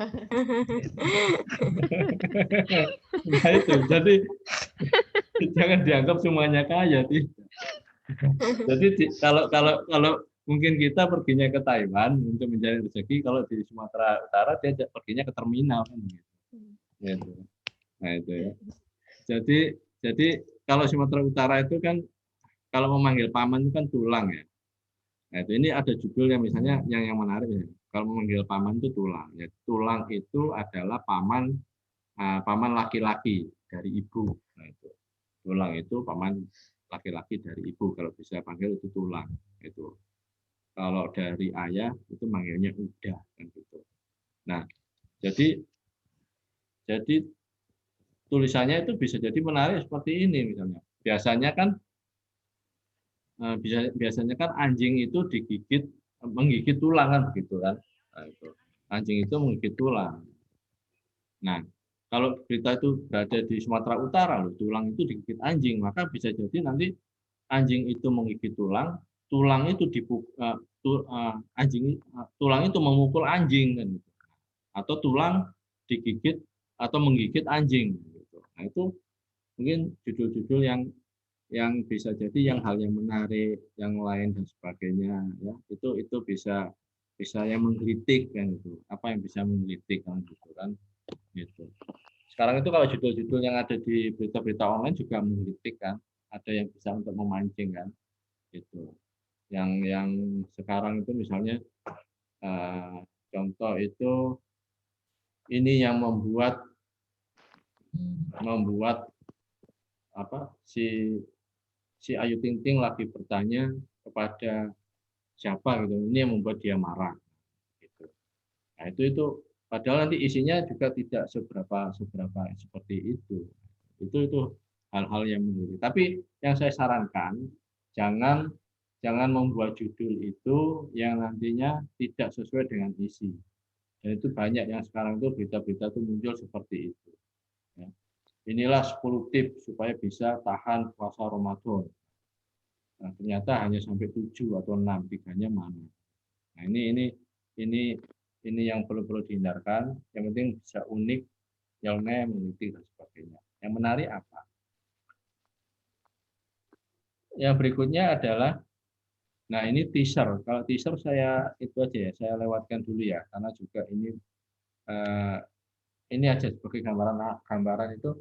Nah itu, jadi jangan dianggap semuanya kaya. Jadi kalau mungkin kita perginya ke Taiwan untuk mencari rezeki, kalau di Sumatera Utara dia perginya ke terminal kan gitu. Gitu. Nah itu ya. Jadi kalau Sumatera Utara itu kan kalau memanggil paman itu kan tulang ya. Nah, ini ada judul yang misalnya yang menarik ya. Kalau memanggil paman itu tulang. Ya, tulang itu adalah paman laki-laki dari ibu. Nah, itu. Tulang itu paman laki-laki dari ibu. Kalau bisa panggil itu tulang. Itu. Kalau dari ayah itu manggilnya udah kan gitu. Nah, Jadi tulisannya itu bisa jadi menarik seperti ini misalnya. Biasanya kan anjing itu menggigit tulang kan begitu kan. Nah, itu. Anjing itu menggigit tulang. Nah, kalau berita itu berada di Sumatera Utara loh, tulang itu digigit anjing, maka bisa jadi nanti anjing itu menggigit tulang, tulang itu tulang itu memukul anjing kan gitu. Atau tulang digigit atau menggigit anjing gitu. Nah, itu mungkin judul-judul yang bisa jadi hal yang menarik, yang lain dan sebagainya ya. Itu bisa yang menggelitik kan gitu. Apa yang bisa menggelitik kan gitu kan. Gitu. Sekarang itu kalau judul-judul yang ada di berita-berita online juga menggelitik kan, ada yang bisa untuk memancing kan, gitu. Yang sekarang itu misalnya contoh itu ini yang membuat apa si Ayu Ting Ting lagi bertanya kepada siapa gitu, ini yang membuat dia marah. Gitu. Nah itu padahal nanti isinya juga tidak seberapa seperti itu. Itu hal-hal yang menurut. Tapi yang saya sarankan jangan membuat judul itu yang nantinya tidak sesuai dengan isi. Dan itu banyak yang sekarang itu berita-berita itu muncul seperti itu. Ya. Inilah 10 tips supaya bisa tahan puasa Ramadan. Nah, ternyata hanya sampai 7 atau 6, 3-nya mana. Nah, ini yang perlu dihindarkan. Yang penting bisa unik, nyeleneh, meneliti dan sebagainya. Yang menarik apa? Yang berikutnya adalah, nah ini teaser. Kalau teaser saya itu aja ya, saya lewatkan dulu ya, karena juga ini aja sebagai gambaran itu.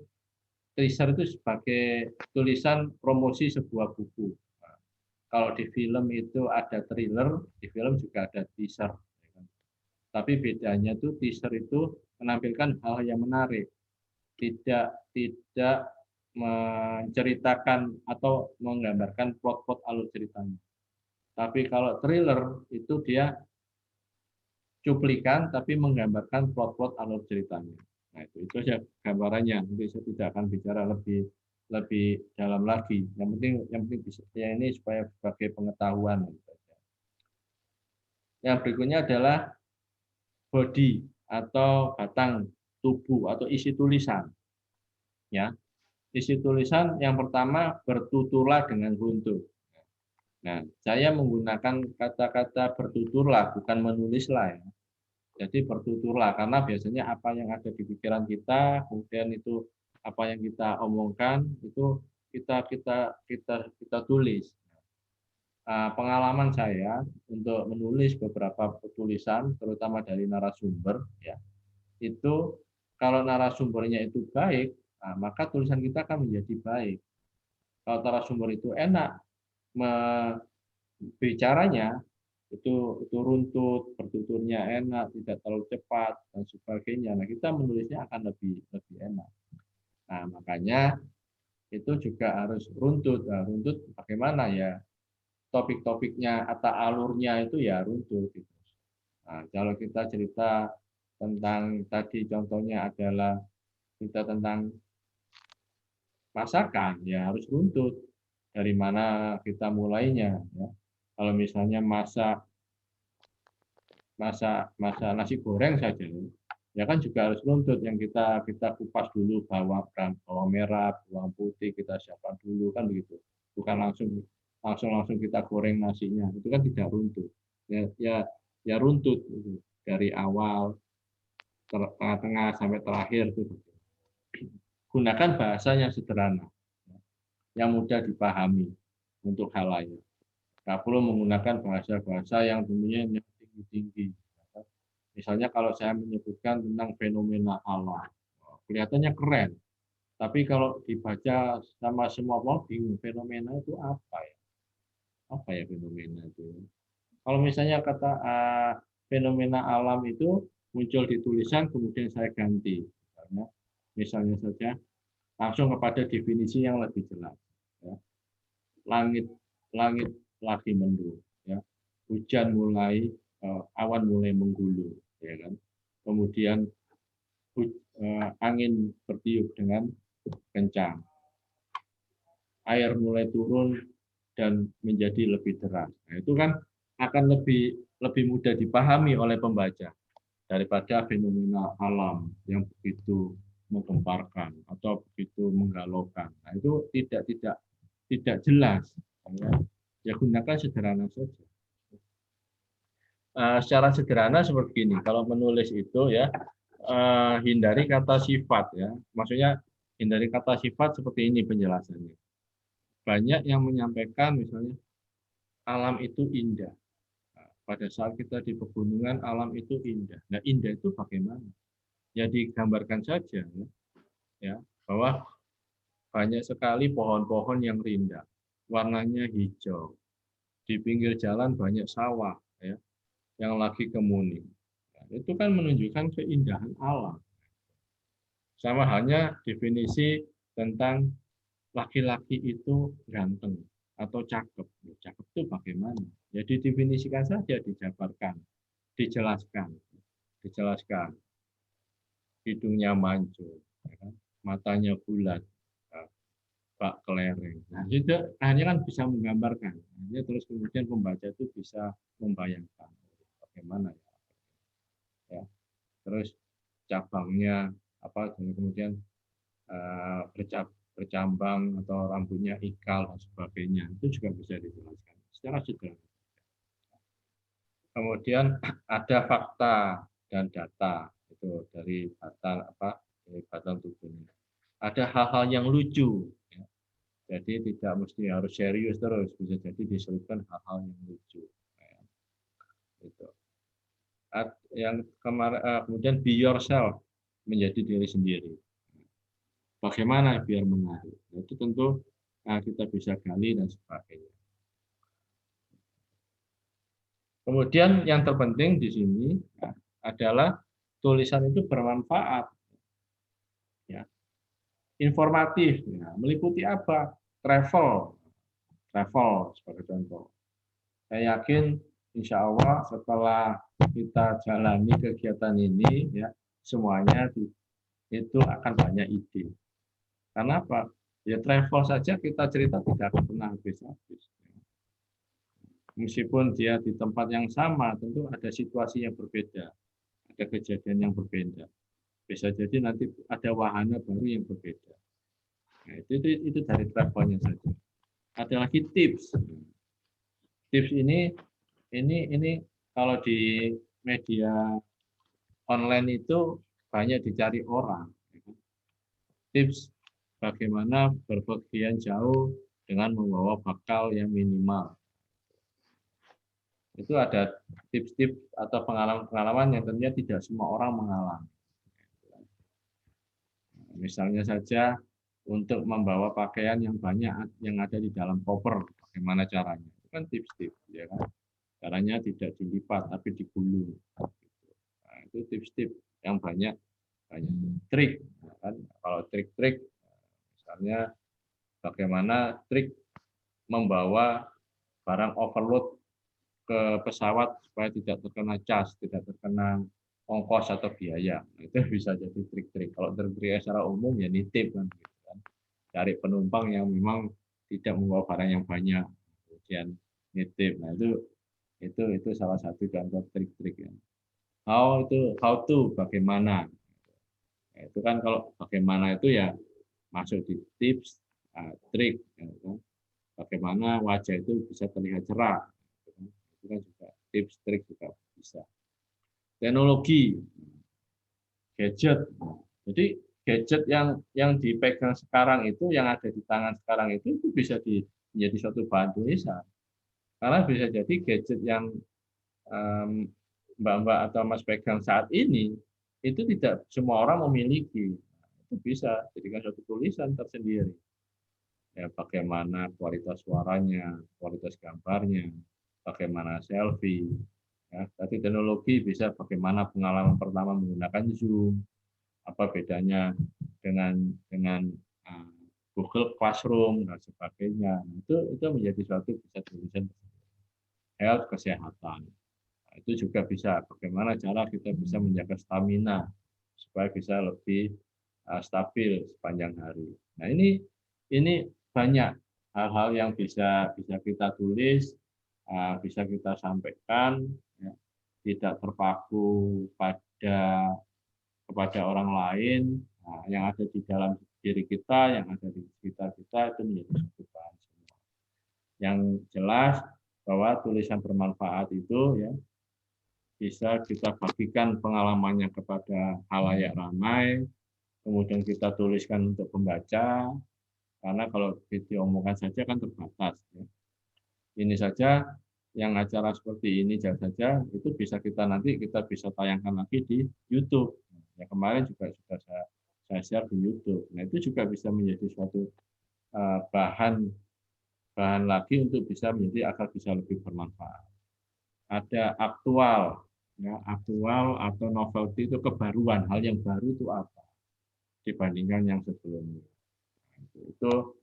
Teaser itu sebagai tulisan promosi sebuah buku. Nah, kalau di film itu ada trailer, di film juga ada teaser. Tapi bedanya tuh teaser itu menampilkan hal yang menarik, tidak menceritakan atau menggambarkan plot alur ceritanya. Tapi kalau trailer itu dia cuplikan tapi menggambarkan plot alur ceritanya. Nah, itu aja gambarannya. Nanti saya tidak akan bicara lebih dalam lagi. Yang penting bisa ya ini supaya sebagai pengetahuan. Yang berikutnya adalah body atau batang tubuh atau isi tulisan. Ya. Isi tulisan yang pertama bertuturlah dengan runtut. Nah, saya menggunakan kata-kata bertuturlah bukan menulislah ya. Jadi bertuturlah karena biasanya apa yang ada di pikiran kita, kemudian itu apa yang kita omongkan itu kita tulis. Pengalaman saya untuk menulis beberapa tulisan, terutama dari narasumber, ya itu kalau narasumbernya itu baik, maka tulisan kita akan menjadi baik. Kalau narasumber itu enak bicaranya, itu runtut, bertuturnya enak, tidak terlalu cepat dan sebagainya. Nah, kita menulisnya akan lebih enak. Nah, makanya itu juga harus runtut. Nah, runtut bagaimana ya? Topik-topiknya atau alurnya itu ya runtut. Gitu. Nah, kalau kita cerita tentang tadi contohnya adalah cerita tentang masakan, ya harus runtut. Dari mana kita mulainya? Ya. Kalau misalnya masak nasi goreng saja, ya kan juga harus runtut yang kita kupas dulu bawang merah, bawang putih kita siapkan dulu kan begitu. Bukan langsung kita goreng nasinya, itu kan tidak runtut. Ya runtut gitu. Dari awal tengah-tengah sampai terakhir gitu. Gunakan bahasa yang sederhana, yang mudah dipahami untuk halayak. Nggak perlu menggunakan bahasa-bahasa yang tentunya tinggi-tinggi. Misalnya kalau saya menyebutkan tentang fenomena alam, kelihatannya keren. Tapi kalau dibaca sama semua orang bingung, fenomena itu apa ya? Apa ya fenomena itu? Kalau misalnya kata fenomena alam itu muncul di tulisan, kemudian saya ganti. Misalnya saja, langsung kepada definisi yang lebih jelas. Ya. Langit lagi mendung. Ya. Hujan mulai, awan mulai menggulung. Ya kan? Kemudian angin bertiup dengan kencang. Air mulai turun dan menjadi lebih deras. Nah, itu kan akan lebih mudah dipahami oleh pembaca daripada fenomena alam yang begitu menggemparkan atau begitu menggalaukan. Nah, itu tidak jelas. Ya gunakan sederhana saja. Secara sederhana seperti ini. Kalau menulis itu ya hindari kata sifat ya. Maksudnya hindari kata sifat seperti ini penjelasannya. Banyak yang menyampaikan misalnya alam itu indah. Nah, pada saat kita di pegunungan alam itu indah. Nah, indah itu bagaimana? Ya digambarkan saja ya bahwa banyak sekali pohon-pohon yang rindang, warnanya hijau. Di pinggir jalan banyak sawah ya yang lagi kemuning. Nah, itu kan menunjukkan keindahan alam. Sama halnya definisi tentang laki-laki itu ganteng atau cakep. Cakep itu bagaimana? Ya didefinisikan saja, dijabarkan, dijelaskan. Hidungnya mancung, ya kan? Matanya bulat, bak kelereng. Nah, itu hanya kan bisa menggambarkan. Hanya terus kemudian pembaca itu bisa membayangkan bagaimana ya. Terus cabangnya apa? Kemudian bercambang atau rambutnya ikal dan sebagainya, itu juga bisa dijelaskan secara sederhana. Kemudian ada fakta dan data itu dari batang tubuhnya. Ada hal-hal yang lucu, ya. Jadi tidak mesti harus serius terus, bisa jadi diselipkan hal-hal yang lucu. Ya. Itu. Yang kemudian be yourself, menjadi diri sendiri. Bagaimana biar menarik? Itu tentu kita bisa gali dan sebagainya. Kemudian yang terpenting di sini adalah tulisan itu bermanfaat, ya, informatif, ya, meliputi apa? Travel sebagai contoh. Saya yakin, insya Allah setelah kita jalani kegiatan ini, ya, semuanya itu akan banyak ide. Karena apa? Ya travel saja kita cerita tidak akan pernah habis-habis. Meskipun dia di tempat yang sama, tentu ada situasi yang berbeda, ada kejadian yang berbeda. Bisa jadi nanti ada wahana baru yang berbeda. Nah, itu dari travelnya saja. Ada lagi tips. Tips ini kalau di media online itu banyak dicari orang. Tips bagaimana berpergian jauh dengan membawa bekal yang minimal. Itu ada tips-tips atau pengalaman-pengalaman yang tentunya tidak semua orang mengalami. Misalnya saja untuk membawa pakaian yang banyak yang ada di dalam koper, bagaimana caranya? Itu kan tips-tips, ya kan? Caranya tidak dilipat tapi digulung. Nah, itu tips-tips yang banyak trik. Kan? Kalau trik-trik, misalnya bagaimana trik membawa barang overload ke pesawat supaya tidak terkena cas, tidak terkena ongkos atau biaya. Nah, itu bisa jadi trik-trik. Kalau trik-trik secara umum ya nitip kan, gitu kan. Cari penumpang yang memang tidak membawa barang yang banyak, kemudian nitip. Nah, itu salah satu contoh trik-trik ya. How to bagaimana. Nah, itu kan kalau bagaimana itu ya masuk di tips, trik, ya, kan? Bagaimana wajah itu bisa terlihat cerah. Itu kan juga tips trik juga bisa. Teknologi, gadget. Jadi gadget yang dipegang sekarang itu, yang ada di tangan sekarang itu bisa menjadi suatu bahan tulisan. Karena bisa jadi gadget yang Mbak atau Mas pegang saat ini itu tidak semua orang memiliki. Itu bisa jadikan suatu tulisan tersendiri. Ya, bagaimana kualitas suaranya, kualitas gambarnya, bagaimana selfie. Ya, tadi teknologi bisa bagaimana pengalaman pertama menggunakan Zoom, apa bedanya dengan Google Classroom dan sebagainya. Itu menjadi suatu bisa tulisan health, kesehatan. Nah, itu juga bisa bagaimana cara kita bisa menjaga stamina supaya bisa lebih stabil sepanjang hari. Nah, ini banyak hal-hal yang bisa kita tulis, bisa kita sampaikan, ya, tidak terpaku kepada orang lain. Nah, yang ada di dalam diri kita, yang ada di sekitar kita itu menjadi satu bahan semua. Yang jelas bahwa tulisan bermanfaat itu ya bisa kita bagikan pengalamannya kepada halayak ramai, kemudian kita tuliskan untuk pembaca, karena kalau diomongkan saja kan terbatas. Ya. Ini saja yang acara seperti ini saja itu bisa nanti kita bisa tayangkan lagi di YouTube. Ya, kemarin juga sudah saya share di YouTube. Nah, itu juga bisa menjadi suatu bahan lagi untuk bisa menjadi agar bisa lebih bermanfaat. Ada aktual, ya, aktual atau novelty itu kebaruan, hal yang baru itu apa dibandingkan yang sebelumnya. Itu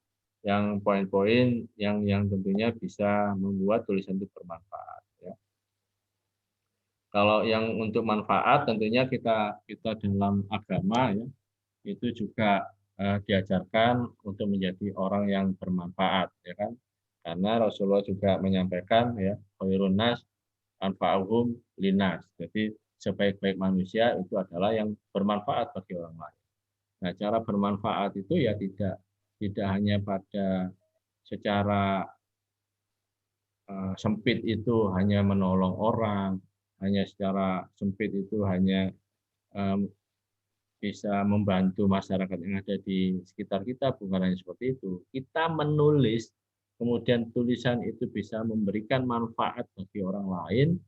yang poin-poin yang tentunya bisa membuat tulisan itu bermanfaat. Ya. Kalau yang untuk manfaat tentunya kita dalam agama ya itu juga diajarkan untuk menjadi orang yang bermanfaat, ya kan? Karena Rasulullah juga menyampaikan ya khairun nas anfa'uhum linas. Jadi sebaik-baik manusia itu adalah yang bermanfaat bagi orang lain. Nah, cara bermanfaat itu ya tidak hanya pada secara sempit itu hanya menolong orang, hanya secara sempit itu hanya bisa membantu masyarakat yang ada di sekitar kita, bukan hanya seperti itu. Kita menulis, kemudian tulisan itu bisa memberikan manfaat bagi orang lain,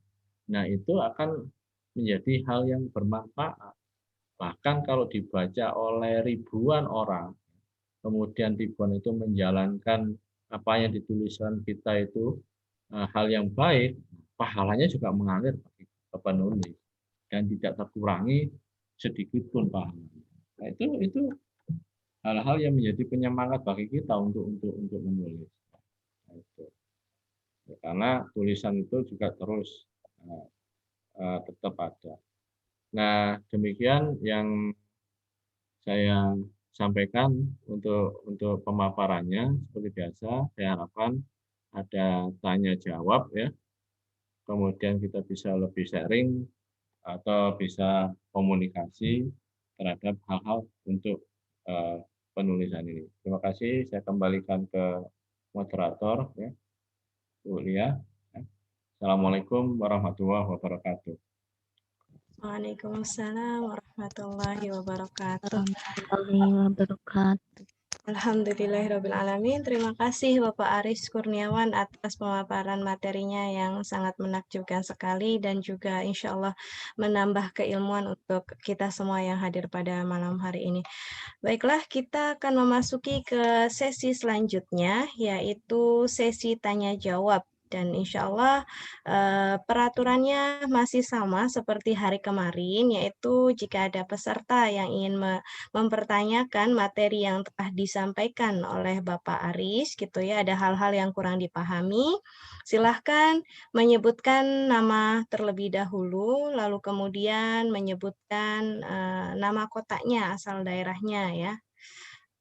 nah itu akan menjadi hal yang bermanfaat. Bahkan kalau dibaca oleh ribuan orang, kemudian ribuan itu menjalankan apa yang dituliskan kita itu hal yang baik, pahalanya juga mengalir bagi penulis dan tidak terkurangi sedikit pun pahalanya. Nah, itu hal-hal yang menjadi penyemangat bagi kita untuk menulis. Nah, itu. Ya, karena tulisan itu juga terus tetap ada. Nah, demikian yang saya sampaikan untuk pemaparannya. Seperti biasa, saya harapkan ada tanya jawab ya. Kemudian kita bisa lebih sharing atau bisa komunikasi terhadap hal-hal untuk penulisan ini. Terima kasih. Saya kembalikan ke moderator ya, Bu Lia. Assalamualaikum warahmatullahi wabarakatuh. Waalaikumsalam warahmatullahi wabarakatuh. Warahmatullahi wabarakatuh. Alhamdulillahirrabbilalamin. Terima kasih Bapak Aris Kurniawan atas pemaparan materinya yang sangat menakjubkan sekali dan juga insya Allah menambah keilmuan untuk kita semua yang hadir pada malam hari ini. Baiklah, kita akan memasuki ke sesi selanjutnya, yaitu sesi tanya-jawab. Dan insya Allah peraturannya masih sama seperti hari kemarin, yaitu jika ada peserta yang ingin mempertanyakan materi yang telah disampaikan oleh Bapak Aris, gitu ya, ada hal-hal yang kurang dipahami, silahkan menyebutkan nama terlebih dahulu, lalu kemudian menyebutkan nama kotaknya, asal daerahnya ya.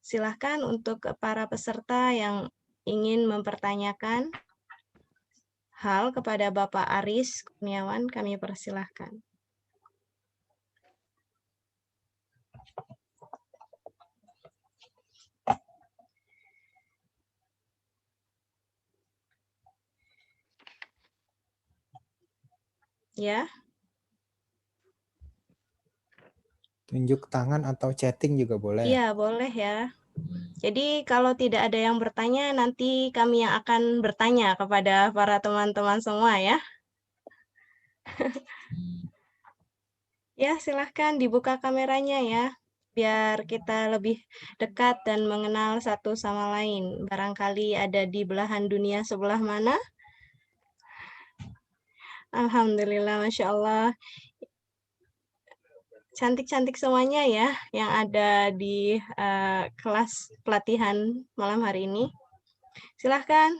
Silahkan untuk para peserta yang ingin mempertanyakan hal kepada Bapak Aris Kurniawan, kami persilahkan. Ya. Tunjuk tangan atau chatting juga boleh. Iya, boleh ya. Jadi kalau tidak ada yang bertanya, nanti kami yang akan bertanya kepada para teman-teman semua ya. Ya, silahkan dibuka kameranya ya, biar kita lebih dekat dan mengenal satu sama lain. Barangkali ada di belahan dunia sebelah mana. Alhamdulillah, Masya Allah. Cantik-cantik semuanya ya yang ada di kelas pelatihan malam hari ini. Silahkan.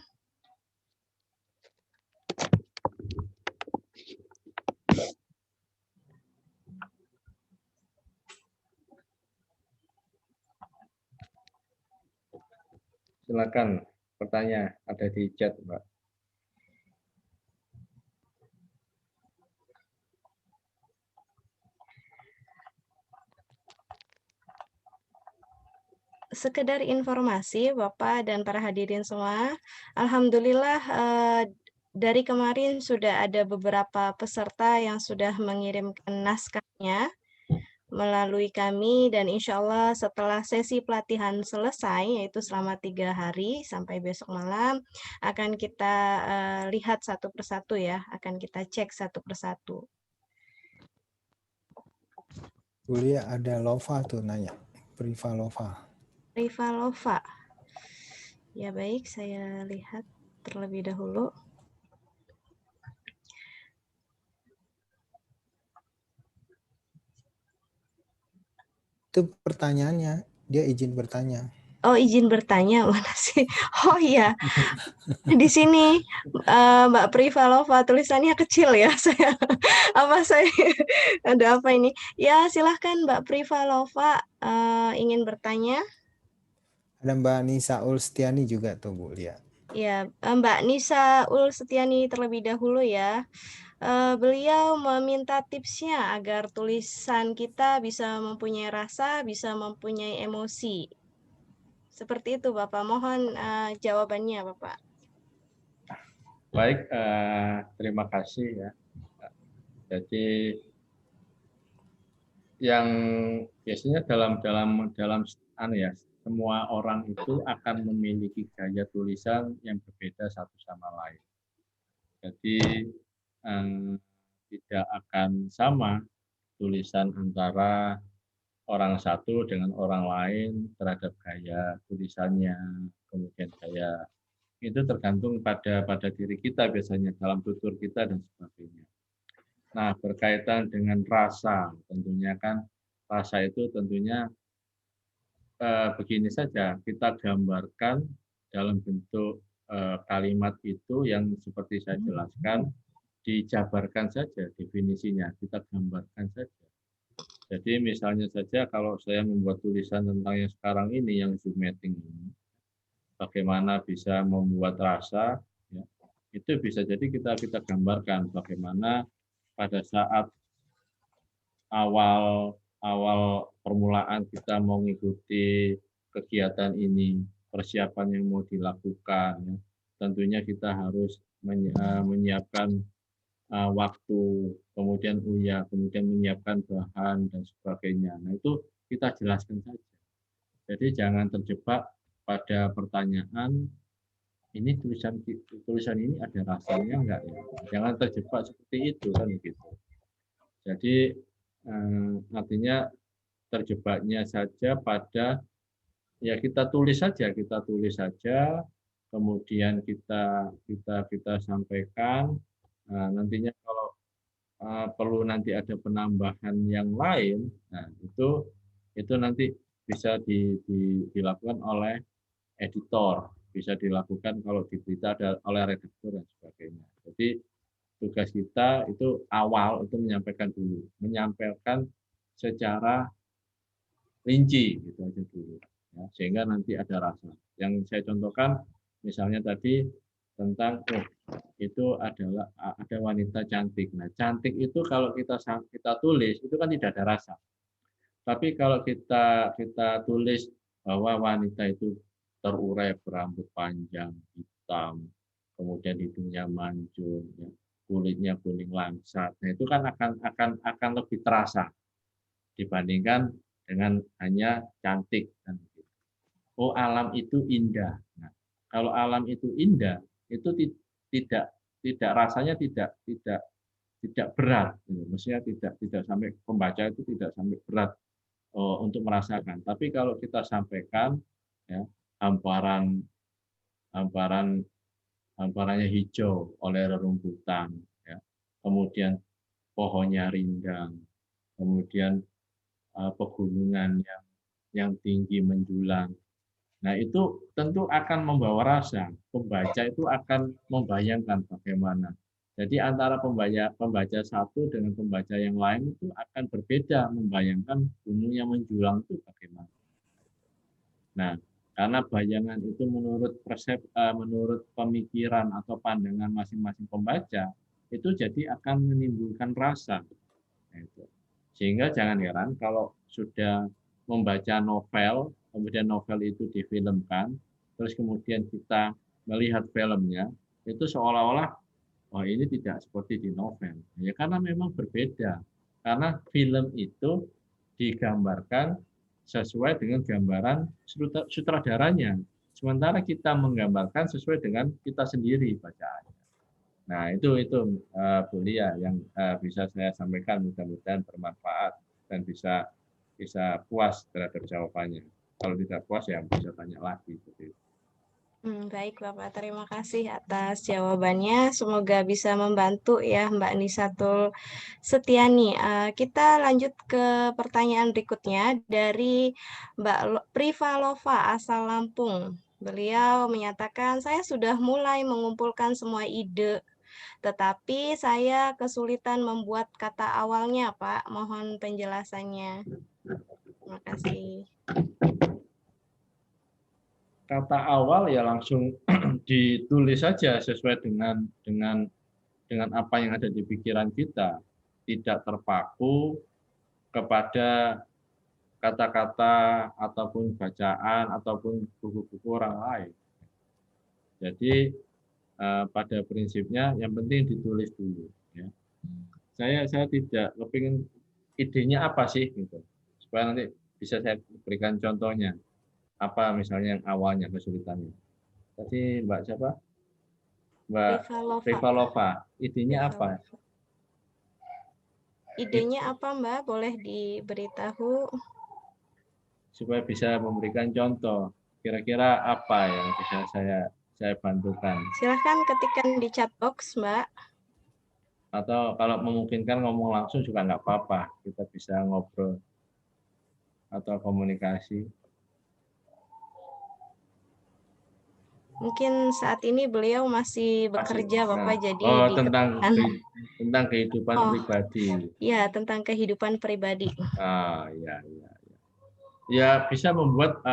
Silakan bertanya, ada di chat, Mbak. Sekedar informasi Bapak dan para hadirin semua, alhamdulillah dari kemarin sudah ada beberapa peserta yang sudah mengirimkan naskahnya melalui kami, dan insya Allah setelah sesi pelatihan selesai, yaitu selama 3 hari sampai besok malam, akan kita lihat satu persatu ya, akan kita cek satu persatu. Kuliah ada Lova tuh nanya, Priva Lova. Riva Lova. Ya baik, saya lihat terlebih dahulu. Itu pertanyaannya, dia izin bertanya. Oh, izin bertanya, mana sih? Oh iya, di sini Mbak Priva Lova, tulisannya kecil ya. Saya ada apa ini? Ya, silahkan Mbak Priva Lova ingin bertanya. Ada Mbak Nisa Ulstiani juga tuh Bu, lihat. Ya, Mbak Nisa Ulstiani terlebih dahulu ya. Beliau meminta tipsnya agar tulisan kita bisa mempunyai rasa, bisa mempunyai emosi. Seperti itu Bapak, mohon jawabannya Bapak. Baik, terima kasih ya. Jadi yang biasanya dalam ya, semua orang itu akan memiliki gaya tulisan yang berbeda satu sama lain. Jadi tidak akan sama tulisan antara orang satu dengan orang lain terhadap gaya tulisannya, kemudian gaya itu tergantung pada diri kita biasanya dalam tutur kita dan sebagainya. Nah, berkaitan dengan rasa, tentunya kan rasa itu tentunya begini saja, kita gambarkan dalam bentuk kalimat itu yang seperti saya jelaskan, dijabarkan saja definisinya, kita gambarkan saja. Jadi misalnya saja kalau saya membuat tulisan tentang yang sekarang ini, yang Zoom meeting ini, bagaimana bisa membuat rasa, ya, itu bisa jadi kita gambarkan bagaimana pada saat awal permulaan kita mau mengikuti kegiatan ini, persiapan yang mau dilakukan, ya, tentunya kita harus menyiapkan waktu, kemudian kemudian menyiapkan bahan dan sebagainya. Nah, itu kita jelaskan saja. Jadi jangan terjebak pada pertanyaan ini tulisan ini ada rasanya enggak ya? Jangan terjebak seperti itu kan begitu. Jadi artinya terjebaknya saja pada ya kita tulis saja, kemudian kita sampaikan. Nantinya kalau perlu nanti ada penambahan yang lain, nah itu nanti bisa dilakukan oleh editor, bisa dilakukan kalau di berita ada oleh redaktur dan sebagainya. Jadi tugas kita itu awal itu menyampaikan secara rinci gitu aja dulu, ya, sehingga nanti ada rasa. Yang saya contohkan misalnya tadi tentang itu adalah ada wanita cantik. Nah, cantik itu kalau kita tulis itu kan tidak ada rasa. Tapi kalau kita tulis bahwa wanita itu terurai, berambut panjang, hitam, kemudian hidungnya mancung, ya, kulitnya kuning langsat. Nah, itu kan akan lebih terasa dibandingkan dengan hanya cantik. Oh, alam itu indah. Nah, kalau alam itu indah, itu tidak rasanya tidak berat. Maksudnya tidak sampai pembaca itu tidak sampai berat untuk merasakan. Tapi kalau kita sampaikan ya, hamparannya hijau oleh rerumputan, ya, kemudian pohonnya rindang, kemudian pegunungan yang tinggi menjulang. Nah, itu tentu akan membawa rasa. Pembaca itu akan membayangkan bagaimana. Jadi antara pembaca satu dengan pembaca yang lain itu akan berbeda membayangkan gunung yang menjulang itu bagaimana. Nah, Karena bayangan itu menurut pemikiran atau pandangan masing-masing pembaca itu jadi akan menimbulkan rasa. Itu. Sehingga jangan heran kalau sudah membaca novel, kemudian novel itu difilmkan, terus kemudian kita melihat filmnya, itu seolah-olah oh ini tidak seperti di novel. Ya karena memang berbeda. Karena film itu digambarkan sesuai dengan gambaran sutradaranya. Sementara kita menggambarkan sesuai dengan kita sendiri bacaannya. Nah, itu Bu Lia yang bisa saya sampaikan, mudah-mudahan bermanfaat dan bisa puas terhadap jawabannya. Kalau tidak puas ya bisa tanya lagi. Baik Bapak, terima kasih atas jawabannya. Semoga bisa membantu ya Mbak Nisatul Setiani. Kita lanjut ke pertanyaan berikutnya dari Mbak Privalova asal Lampung. Beliau menyatakan, saya sudah mulai mengumpulkan semua ide, tetapi saya kesulitan membuat kata awalnya, Pak. Mohon penjelasannya. Terima kasih. Kata awal ya langsung ditulis saja sesuai dengan apa yang ada di pikiran kita, tidak terpaku kepada kata-kata ataupun bacaan ataupun buku-buku orang lain. Jadi pada prinsipnya yang penting ditulis dulu. Ya. Saya tidak kepingin idenya apa sih gitu, supaya nanti bisa saya berikan contohnya. Apa misalnya yang awalnya kesulitannya. Tadi Mbak siapa? Mbak Privalova. Idenya apa? Idenya apa Mbak? Boleh diberitahu? Supaya bisa memberikan contoh. Kira-kira apa yang bisa saya bantukan? Silahkan ketikkan di chat box Mbak. Atau kalau memungkinkan ngomong langsung juga nggak apa-apa. Kita bisa ngobrol atau komunikasi. Mungkin saat ini beliau masih bekerja, Bapak, jadi tentang kehidupan pribadi. Iya, tentang kehidupan pribadi. Ya bisa membuat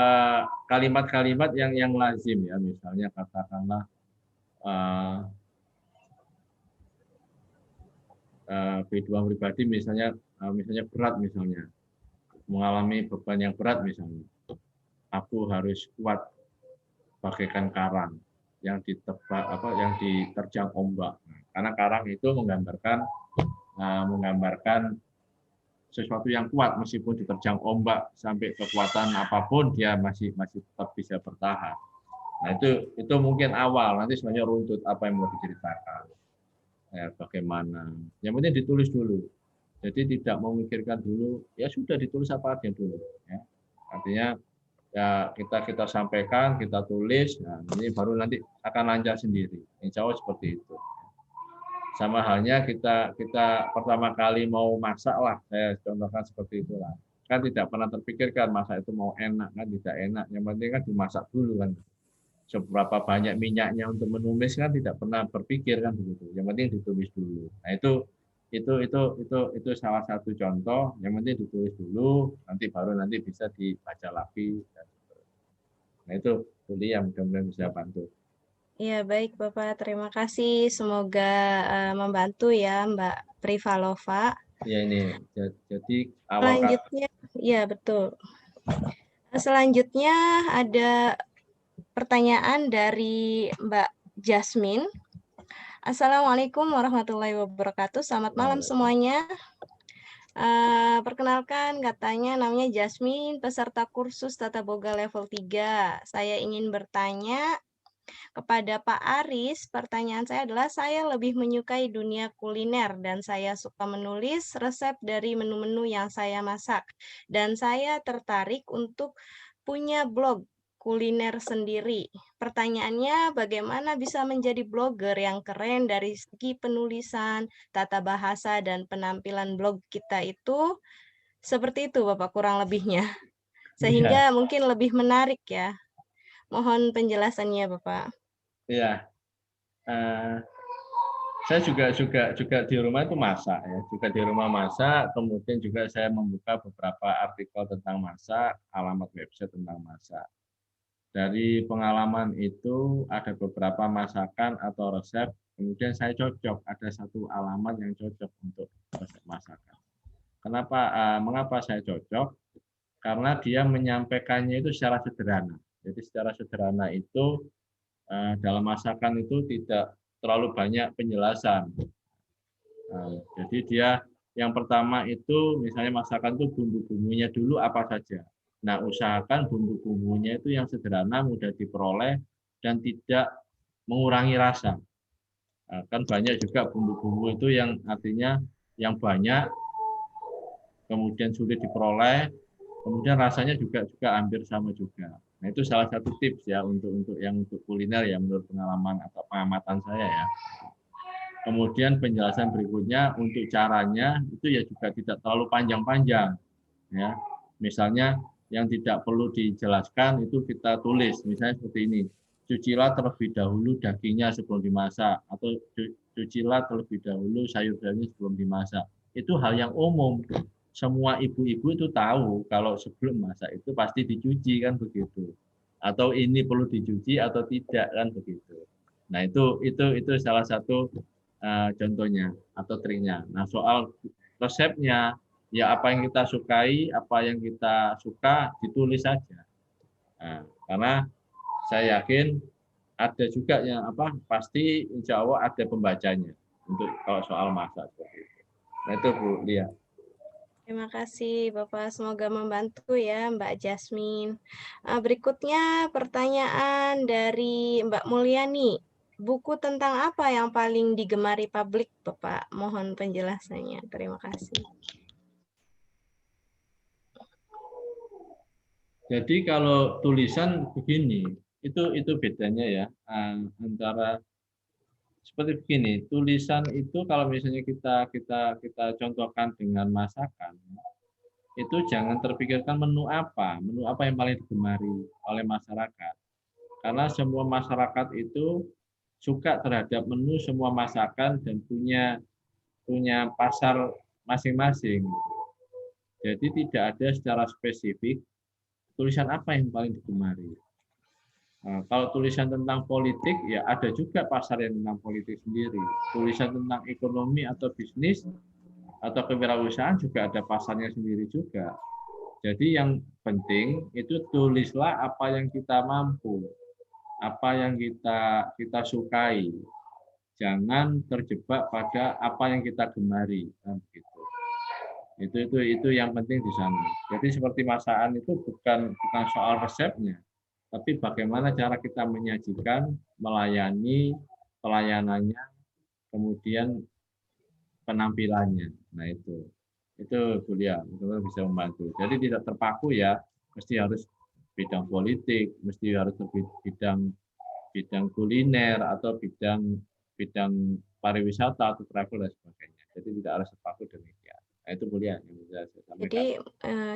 kalimat-kalimat yang lazim ya, misalnya katakanlah kehidupan pribadi misalnya berat misalnya, mengalami beban yang berat misalnya. Aku harus kuat bagaikan karang yang diterjang ombak. Karena karang itu menggambarkan sesuatu yang kuat meskipun diterjang ombak sampai kekuatan apapun dia masih tetap bisa bertahan. Nah itu mungkin awal, nanti sebenarnya runtut apa yang mau diceritakan. Ya, bagaimana? Yang penting ditulis dulu. Jadi tidak memikirkan dulu, ya sudah ditulis apa aja dulu. Ya. Artinya ya kita sampaikan, kita tulis, nah ini baru nanti akan lancar sendiri. Insya Allah seperti itu. Sama halnya kita pertama kali mau masak lah, saya contohkan seperti itulah. Kan tidak pernah terpikirkan masak itu mau enak kan, tidak enak. Yang penting kan dimasak dulu kan. Seberapa banyak minyaknya untuk menumis kan tidak pernah berpikir kan begitu. Yang penting ditulis dulu. Nah itu salah satu contoh. Yang penting ditulis dulu, nanti bisa dibaca lagi. Nah itu yang mudah-mudahan bisa bantu. Iya baik Bapak, terima kasih. Semoga membantu ya Mbak Privalova. Ya ini jadi selanjutnya, ya betul. Selanjutnya ada pertanyaan dari Mbak Jasmine. Assalamualaikum warahmatullahi wabarakatuh. Selamat malam semuanya. Perkenalkan, katanya namanya Jasmine, peserta kursus Tata Boga level 3. Saya ingin bertanya kepada Pak Aris. Pertanyaan saya adalah, saya lebih menyukai dunia kuliner dan saya suka menulis resep dari menu-menu yang saya masak. Dan saya tertarik untuk punya blog kuliner sendiri. Pertanyaannya, bagaimana bisa menjadi blogger yang keren dari segi penulisan, tata bahasa, dan penampilan blog kita itu? Seperti itu Bapak kurang lebihnya. Sehingga mungkin lebih menarik ya. Mohon penjelasannya Bapak. Iya. Saya juga di rumah itu masak ya, juga di rumah masak, kemudian juga saya membuka beberapa artikel tentang masak, alamat website tentang masak. Dari pengalaman itu ada beberapa masakan atau resep, kemudian saya cocok, ada satu alamat yang cocok untuk resep masakan. Mengapa saya cocok? Karena dia menyampaikannya itu secara sederhana. Jadi secara sederhana itu dalam masakan itu tidak terlalu banyak penjelasan. Jadi dia yang pertama itu misalnya masakan itu bumbu-bumbunya dulu apa saja. Nah, usahakan bumbu-bumbunya itu yang sederhana, mudah diperoleh, dan tidak mengurangi rasa. Kan banyak juga bumbu-bumbu itu yang artinya yang banyak, kemudian sulit diperoleh, kemudian rasanya juga hampir sama juga. Nah, itu salah satu tips ya untuk kuliner ya menurut pengalaman atau pengamatan saya ya. Kemudian penjelasan berikutnya untuk caranya itu ya juga tidak terlalu panjang-panjang ya. Misalnya yang tidak perlu dijelaskan itu kita tulis, misalnya seperti ini. Cucilah terlebih dahulu dagingnya sebelum dimasak, atau cucilah terlebih dahulu sayur-sayurnya sebelum dimasak. Itu hal yang umum. Semua ibu-ibu itu tahu kalau sebelum masak itu pasti dicuci kan begitu. Atau ini perlu dicuci atau tidak kan begitu. Nah, itu salah satu contohnya atau triknya. Nah, soal resepnya ya apa yang kita sukai, apa yang kita suka ditulis saja. Nah, karena saya yakin ada juga yang pasti insya Allah ada pembacanya untuk kalau soal masak seperti itu. Nah, itu Bu Lia. Terima kasih Bapak, semoga membantu ya Mbak Jasmine. Berikutnya pertanyaan dari Mbak Mulyani. Buku tentang apa yang paling digemari publik, Bapak? Mohon penjelasannya. Terima kasih. Jadi kalau tulisan begini, itu bedanya ya antara seperti begini. Tulisan itu kalau misalnya kita contohkan dengan masakan, itu jangan terpikirkan menu apa yang paling digemari oleh masyarakat. Karena semua masyarakat itu suka terhadap menu semua masakan dan punya pasar masing-masing. Jadi tidak ada secara spesifik tulisan apa yang paling digemari. Nah, kalau tulisan tentang politik, ya ada juga pasar yang tentang politik sendiri. Tulisan tentang ekonomi atau bisnis atau kewirausahaan juga ada pasarnya sendiri juga. Jadi yang penting itu tulislah apa yang kita mampu, apa yang kita sukai. Jangan terjebak pada apa yang kita gemari, kan gitu. Itu yang penting di sana. Jadi seperti masakan itu bukan soal resepnya, tapi bagaimana cara kita menyajikan, melayani, pelayanannya, kemudian penampilannya. Nah itu Bu Lia, betul-betul bisa membantu. Jadi tidak terpaku ya, mesti harus bidang politik, mesti harus bidang kuliner atau bidang pariwisata atau travel dan sebagainya. Jadi tidak harus terpaku demikian. Nah itu Bu Lia yang bisa saya sampaikan. Jadi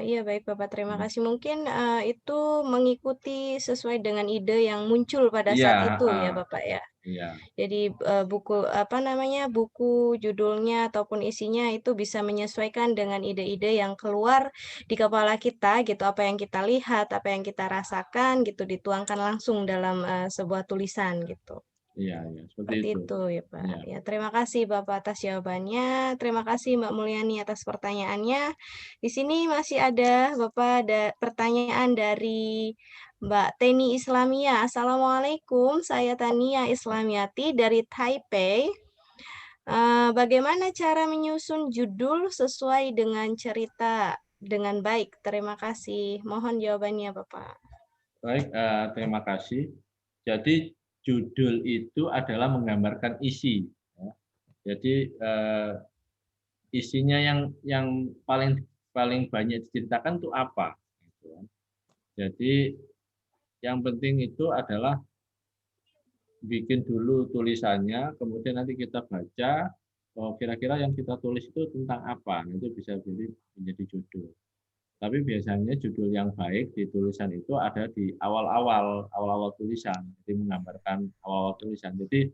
iya baik Bapak, terima kasih. Mungkin itu mengikuti sesuai dengan ide yang muncul pada saat itu ya Bapak ya. Iya. Jadi buku judulnya ataupun isinya itu bisa menyesuaikan dengan ide-ide yang keluar di kepala kita gitu, apa yang kita lihat, apa yang kita rasakan gitu, dituangkan langsung dalam sebuah tulisan gitu. Iya, seperti itu ya Pak. Ya, terima kasih Bapak atas jawabannya. Terima kasih Mbak Mulyani atas pertanyaannya. Di sini masih ada Bapak pertanyaan dari Mbak Teni Islamia. Assalamualaikum, saya Tania Islamiati dari Taipei. Bagaimana cara menyusun judul sesuai dengan cerita dengan baik? Terima kasih. Mohon jawabannya Bapak. Baik, terima kasih. Jadi judul itu adalah menggambarkan isi. Jadi isinya yang paling banyak diceritakan itu apa? Jadi yang penting itu adalah bikin dulu tulisannya, kemudian nanti kita baca, kira-kira yang kita tulis itu tentang apa? Itu bisa menjadi judul. Tapi biasanya judul yang baik di tulisan itu ada di awal-awal tulisan, jadi menggambarkan awal-awal tulisan. Jadi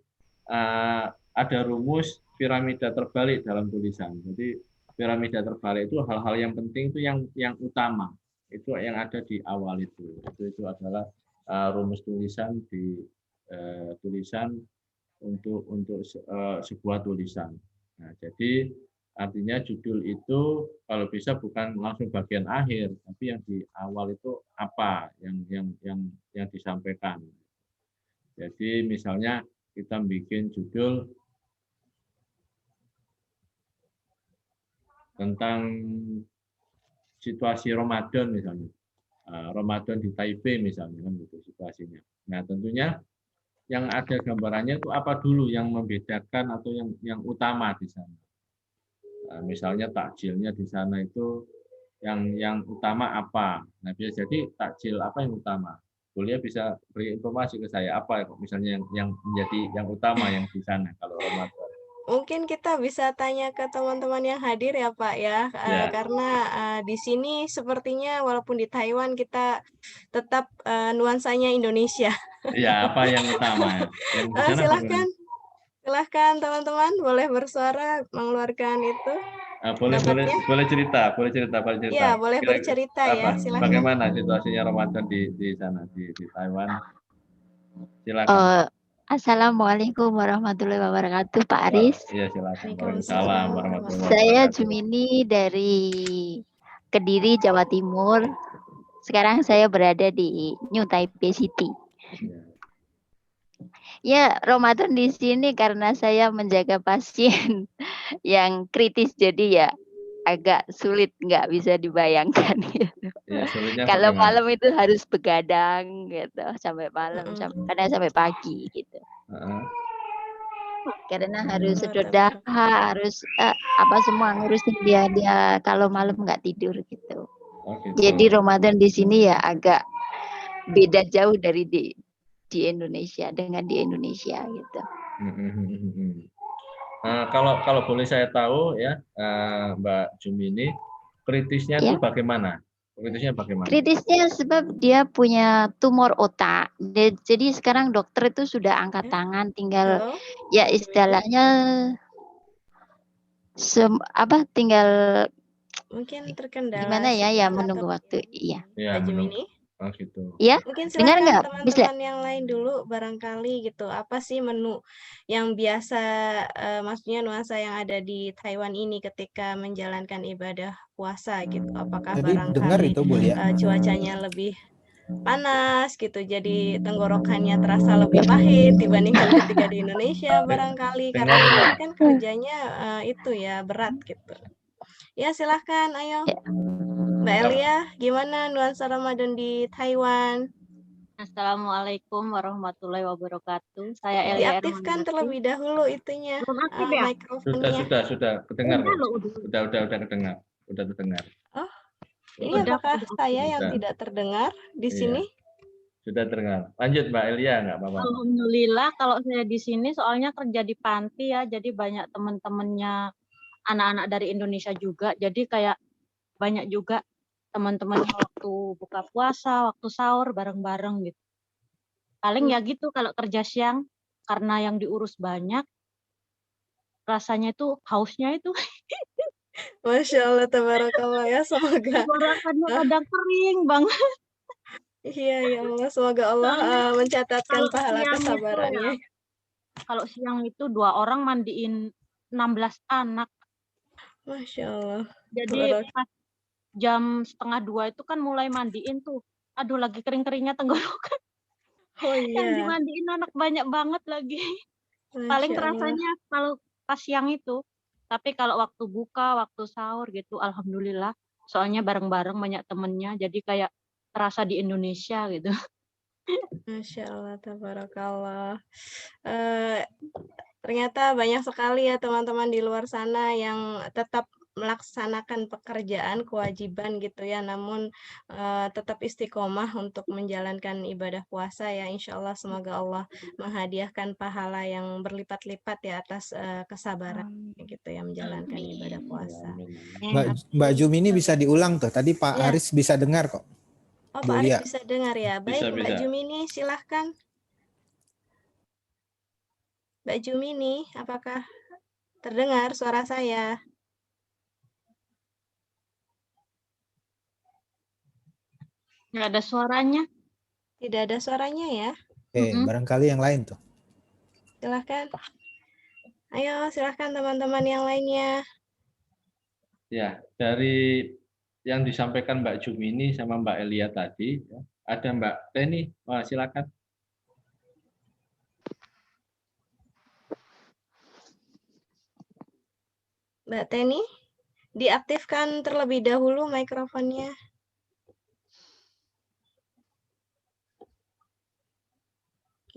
ada rumus piramida terbalik dalam tulisan. Jadi piramida terbalik itu hal-hal yang penting itu yang utama, itu yang ada di awal itu adalah rumus tulisan di tulisan untuk sebuah tulisan. Nah, jadi artinya judul itu kalau bisa bukan langsung bagian akhir, tapi yang di awal itu apa yang disampaikan. Jadi misalnya kita bikin judul tentang situasi Ramadan misalnya, Ramadan di Taipei misalnya kan gitu situasinya. Nah tentunya yang ada gambarannya itu apa dulu yang membedakan atau yang utama di sana. Misalnya takjilnya di sana itu yang utama apa. Nah bisa jadi takjil apa yang utama. Boleh bisa beri informasi ke saya apa misalnya yang menjadi yang utama yang di sana kalau Ramadan. Mungkin kita bisa tanya ke teman-teman yang hadir ya Pak ya, karena di sini sepertinya walaupun di Taiwan kita tetap nuansanya Indonesia. Iya, apa yang utama ya? Yang di sana Silahkan, silahkan teman-teman boleh bersuara mengeluarkan itu. Boleh cerita. Iya, boleh bercerita ya, silahkan. Bagaimana situasinya Ramadan di sana di Taiwan? Silakan. Assalamualaikum warahmatullahi wabarakatuh, Pak Aris. Iya, silakan. Waalaikumsalam warahmatullahi wabarakatuh. Saya Jumini dari Kediri, Jawa Timur. Sekarang saya berada di New Taipei City. Ya, Ramadan di sini karena saya menjaga pasien yang kritis, jadi ya agak sulit, nggak bisa dibayangkan gitu. Ya, kalau malam itu harus begadang gitu sampai malam, kadang sampai pagi gitu. Karena harus sedodaha, harus semua ngurusin dia kalau malam nggak tidur gitu. Jadi Ramadan di sini ya agak beda jauh dari di Indonesia dengan di Indonesia gitu. Kalau boleh saya tahu ya, Mbak Jumini, kritisnya itu bagaimana? Kritisnya sebab dia punya tumor otak. Jadi sekarang dokter itu sudah angkat tangan, tinggal ya istilahnya tinggal mungkin terkendala gimana ya menunggu waktu. Iya. Mbak Jumini. Gitu. Ya, mungkin dengar silakan nggak? Teman-teman yang lain dulu barangkali gitu. Apa sih menu yang biasa maksudnya nuansa yang ada di Taiwan ini ketika menjalankan ibadah puasa gitu? Apakah barangkali cuacanya lebih panas gitu, jadi tenggorokannya terasa lebih pahit dibandingkan ketika di Indonesia barangkali karena di luar kan kerjanya itu ya berat gitu. Ya silahkan, ayo. Mbak Elia, gimana nuansa Ramadan di Taiwan? Assalamualaikum warahmatullahi wabarakatuh. Saya Elia Diaktifkan terlebih dahulu itunya, mikrofonnya. Sudah kedengar. Udah terdengar. Oh, ini apakah saya yang tidak terdengar di sini? Sudah terdengar. Lanjut Mbak Elia, nggak apa-apa. Alhamdulillah kalau saya di sini soalnya kerja di panti ya, jadi banyak teman-temannya anak-anak dari Indonesia juga. Jadi kayak banyak juga teman-temannya waktu buka puasa, waktu sahur bareng-bareng gitu. Paling ya gitu kalau kerja siang karena yang diurus banyak, rasanya itu hausnya itu. Masya Allah, tabarakallah ya, semoga. Tenggorokannya kadang kering banget. Iya ya Allah, semoga Allah mencatatkan pahala kesabarannya. Kalau siang itu 2 orang mandiin 16 anak. Masya Allah. Jadi pas jam 1:30 itu kan mulai mandiin tuh. Aduh lagi kering-keringnya tenggorokan. Oh iya. Yang dimandiin anak banyak banget lagi. Paling rasanya kalau pas siang itu. Tapi kalau waktu buka, waktu sahur gitu, alhamdulillah. Soalnya bareng-bareng banyak temennya, jadi kayak terasa di Indonesia gitu. Masya Allah, tabarakallah. Ternyata banyak sekali ya teman-teman di luar sana yang tetap melaksanakan pekerjaan kewajiban gitu ya, namun tetap istiqomah untuk menjalankan ibadah puasa ya. Insya Allah semoga Allah menghadiahkan pahala yang berlipat-lipat ya atas kesabaran gitu ya menjalankan ibadah puasa. Mbak Jumini bisa diulang tuh. Tadi Pak Aris bisa dengar kok. Oh, Pak Aris bisa dengar ya. Baik, Mbak Jumini silahkan. Mbak Jumini, apakah terdengar suara saya? Nggak ada suaranya. Tidak ada suaranya ya. Barangkali yang lain tuh. Silahkan. Ayo, silahkan teman-teman yang lainnya. Ya, dari yang disampaikan Mbak Jumini sama Mbak Elia tadi, ya, ada Mbak Teni. Wah, silakan. Mbak Teni, diaktifkan terlebih dahulu mikrofonnya.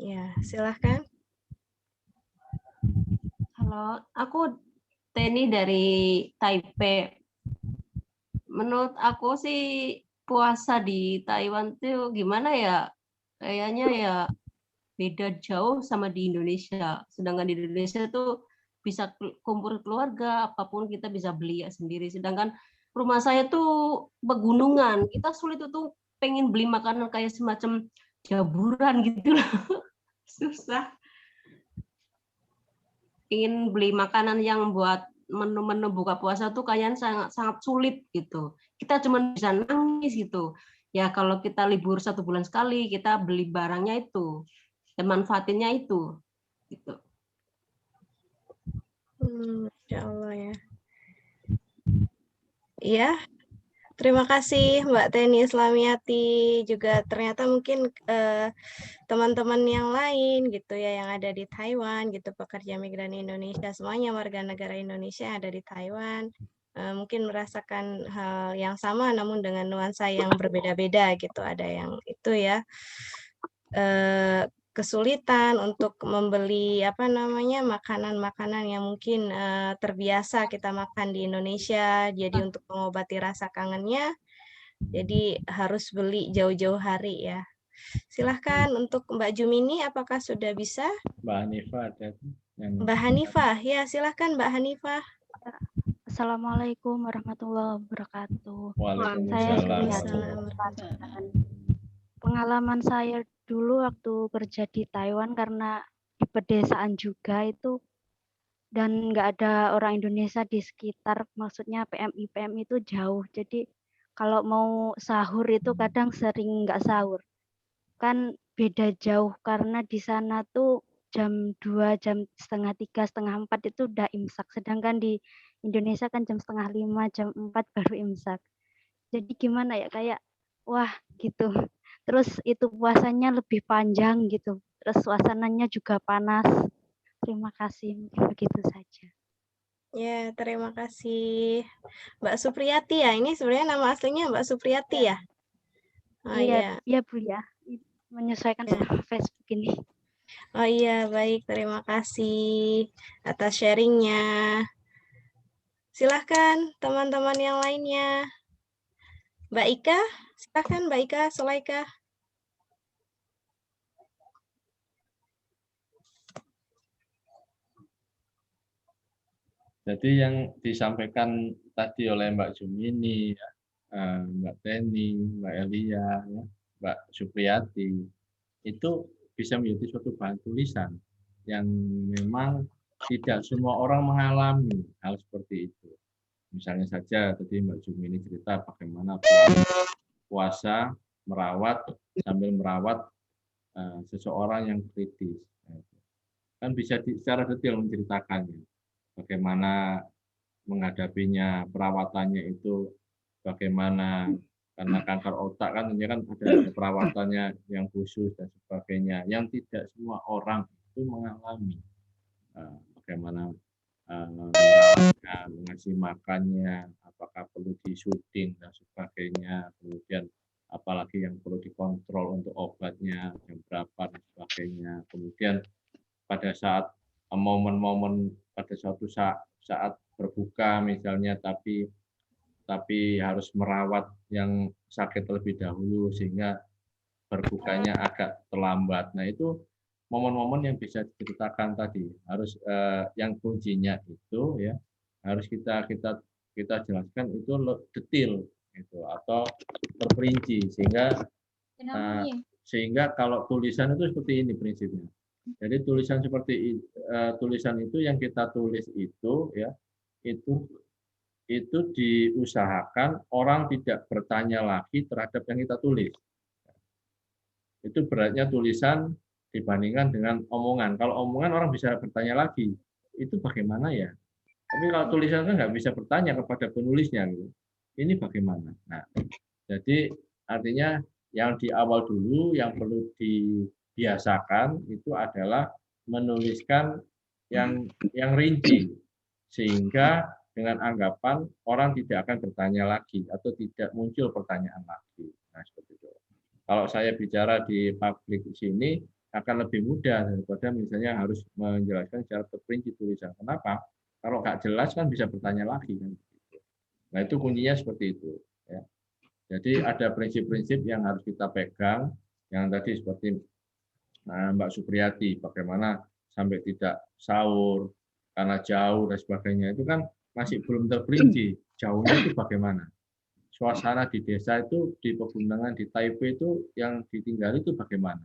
Ya, silahkan. Halo, aku Teni dari Taipei. Menurut aku sih puasa di Taiwan tuh gimana ya? Kayaknya ya beda jauh sama di Indonesia. Sedangkan di Indonesia tuh bisa kumpul keluarga, apapun kita bisa beli ya sendiri. Sedangkan rumah saya tuh pegunungan. Kita sulit tuh pengen beli makanan kayak semacam jaburan gitu loh. Susah. Ingin beli makanan yang buat menu-menu buka puasa tuh kayaknya sangat sulit gitu. Kita cuma bisa nangis gitu. Ya kalau kita libur 1 bulan sekali, kita beli barangnya itu, dan manfaatinnya itu. Gitu. Insya Allah ya. Iya, terima kasih Mbak Teni Islamiati. Juga ternyata mungkin teman-teman yang lain gitu ya yang ada di Taiwan gitu, pekerja migran Indonesia, semuanya warga negara Indonesia yang ada di Taiwan mungkin merasakan hal yang sama namun dengan nuansa yang berbeda-beda gitu. Ada yang itu ya kesulitan untuk membeli makanan-makanan yang mungkin terbiasa kita makan di Indonesia, jadi untuk mengobati rasa kangennya jadi harus beli jauh-jauh hari ya. Silahkan untuk Mbak Jumini, apakah sudah bisa? Mbak Hanifah ada. Mbak Hanifah, ya silahkan Mbak Hanifah. Assalamualaikum warahmatullahi wabarakatuh. Waalaikumsalam. Pengalaman saya dulu waktu kerja di Taiwan karena di pedesaan juga itu dan nggak ada orang Indonesia di sekitar, maksudnya PMI itu jauh. Jadi kalau mau sahur itu kadang sering nggak sahur. Kan beda jauh karena di sana tuh jam 2, jam setengah 3, setengah 4 itu udah imsak. Sedangkan di Indonesia kan jam setengah 5, jam 4 baru imsak. Jadi gimana ya, kayak wah gitu. Terus itu puasanya lebih panjang gitu. Terus suasananya juga panas. Terima kasih, begitu saja. Ya, terima kasih. Mbak Supriyati ya, ini sebenarnya nama aslinya Mbak Supriyati ya? Oh, iya, iya Bu ya. Menyesuaikan sama Facebook ini. Oh iya, baik. Terima kasih atas sharingnya. Silahkan teman-teman yang lainnya. Mbak Ika, silahkan Mbak Ika, Sulaika. Jadi yang disampaikan tadi oleh Mbak Jumini, Mbak Teni, Mbak Elia, ya, Mbak Supriyati, itu bisa menjadi suatu bahan tulisan yang memang tidak semua orang mengalami hal seperti itu. Misalnya saja tadi Mbak Jumini cerita bagaimana puasa sambil merawat seseorang yang kritis. Kan bisa secara detail menceritakannya. Bagaimana menghadapinya, perawatannya itu bagaimana, karena kanker otak kan tentunya kan ada perawatannya yang khusus dan sebagainya, yang tidak semua orang itu mengalami. Bagaimana merawatnya, mengasih makannya, apakah perlu disyuting dan sebagainya, kemudian apalagi yang perlu dikontrol untuk obatnya, jam berapa dan sebagainya. Kemudian pada saat momen-momen pada suatu saat berbuka misalnya, tapi harus merawat yang sakit terlebih dahulu sehingga berbukanya agak terlambat. Nah, itu momen-momen yang bisa diceritakan tadi. Harus yang kuncinya itu ya harus kita jelaskan itu detail gitu atau terperinci sehingga kalau tulisan itu seperti ini prinsipnya. Jadi tulisan tulisan itu yang kita tulis itu ya itu diusahakan orang tidak bertanya lagi terhadap yang kita tulis. itu beratnya tulisan dibandingkan dengan omongan. Kalau omongan orang bisa bertanya lagi, itu bagaimana ya? Tapi kalau tulisan kan nggak bisa bertanya kepada penulisnya gitu. Ini bagaimana? Nah, jadi artinya yang di awal dulu yang perlu dibiasakan itu adalah menuliskan yang rinci, sehingga dengan anggapan orang tidak akan bertanya lagi atau tidak muncul pertanyaan lagi. Nah, seperti itu. Kalau saya bicara di publik di sini akan lebih mudah daripada misalnya harus menjelaskan secara terperinci tulisan. Kenapa? Kalau nggak jelas kan bisa bertanya lagi kan. Nah, itu kuncinya seperti itu. Ya. Jadi ada prinsip-prinsip yang harus kita pegang, yang tadi seperti Mbak Supriyati, bagaimana sampai tidak sahur karena jauh dan sebagainya, itu kan masih belum terperinci. Jauhnya itu bagaimana? Suasana di desa itu, di pegunungan, di Taipei itu yang ditinggali itu bagaimana?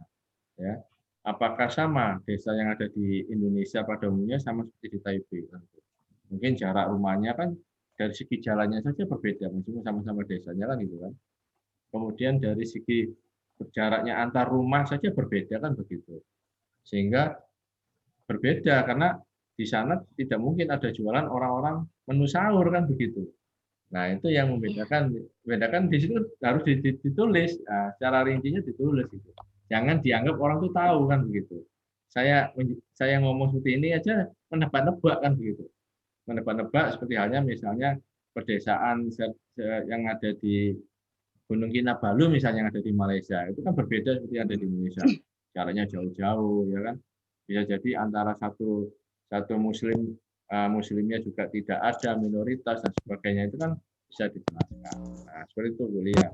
Ya, apakah sama desa yang ada di Indonesia pada umumnya sama seperti di Taipei? Mungkin jarak rumahnya kan dari segi jalannya saja berbeda, meskipun sama-sama desanya kan itu kan. Kemudian dari segi jaraknya antar rumah saja berbeda kan begitu. Sehingga berbeda karena di sana tidak mungkin ada jualan orang-orang menu sahur kan begitu. Nah, itu yang membedakan di situ harus ditulis, nah, secara rincinya ditulis itu. Jangan dianggap orang itu tahu kan begitu. Saya ngomong seperti ini aja menebak-nebak kan begitu. Menebak-nebak seperti halnya misalnya pedesaan yang ada di Gunung Kinabalu misalnya yang ada di Malaysia, itu kan berbeda seperti yang ada di Indonesia. Jaraknya jauh-jauh ya kan. Bisa jadi antara satu muslimnya juga tidak ada, minoritas dan sebagainya, itu kan bisa dijelaskan. Nah, seperti itu Bu Lia.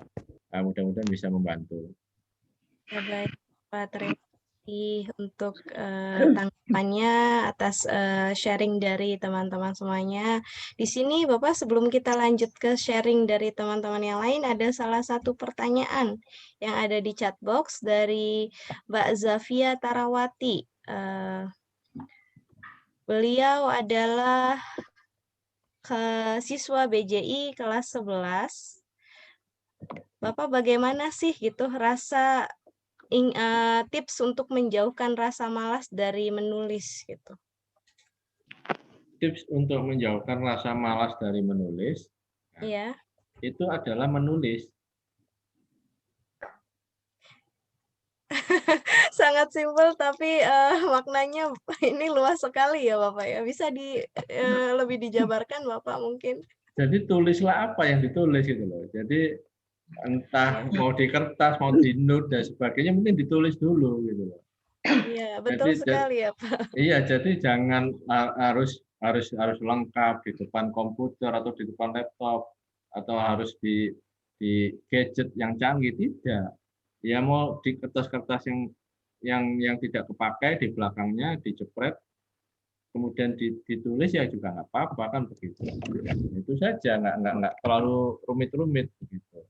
Nah, mudah-mudahan bisa membantu. Ya, baik Pak, terima kasih untuk tanggapannya atas sharing dari teman-teman semuanya. Di sini Bapak, sebelum kita lanjut ke sharing dari teman-teman yang lain, ada salah satu pertanyaan yang ada di chat box dari Mbak Zafia Tarawati. Beliau adalah siswa BJI kelas 11. Bapak, bagaimana sih gitu rasa tips untuk menjauhkan rasa malas dari menulis gitu? Tips untuk menjauhkan rasa malas dari menulis, Iya. Itu adalah menulis. Sangat simpel tapi maknanya ini luas sekali ya Bapak ya. Bisa lebih dijabarkan Bapak mungkin? Jadi tulislah apa yang ditulis gitu loh. Jadi entah mau di kertas, mau di note dan sebagainya, mungkin ditulis dulu gitu loh. Iya, betul sekali ya Pak. Iya, jadi jangan harus lengkap di depan komputer atau di depan laptop atau harus di gadget yang canggih, tidak. Ya mau di kertas-kertas yang tidak kepakai, di belakangnya dijepret, kemudian ditulis ya juga nggak apa-apa kan begitu. Itu saja, nggak terlalu rumit-rumit begitu.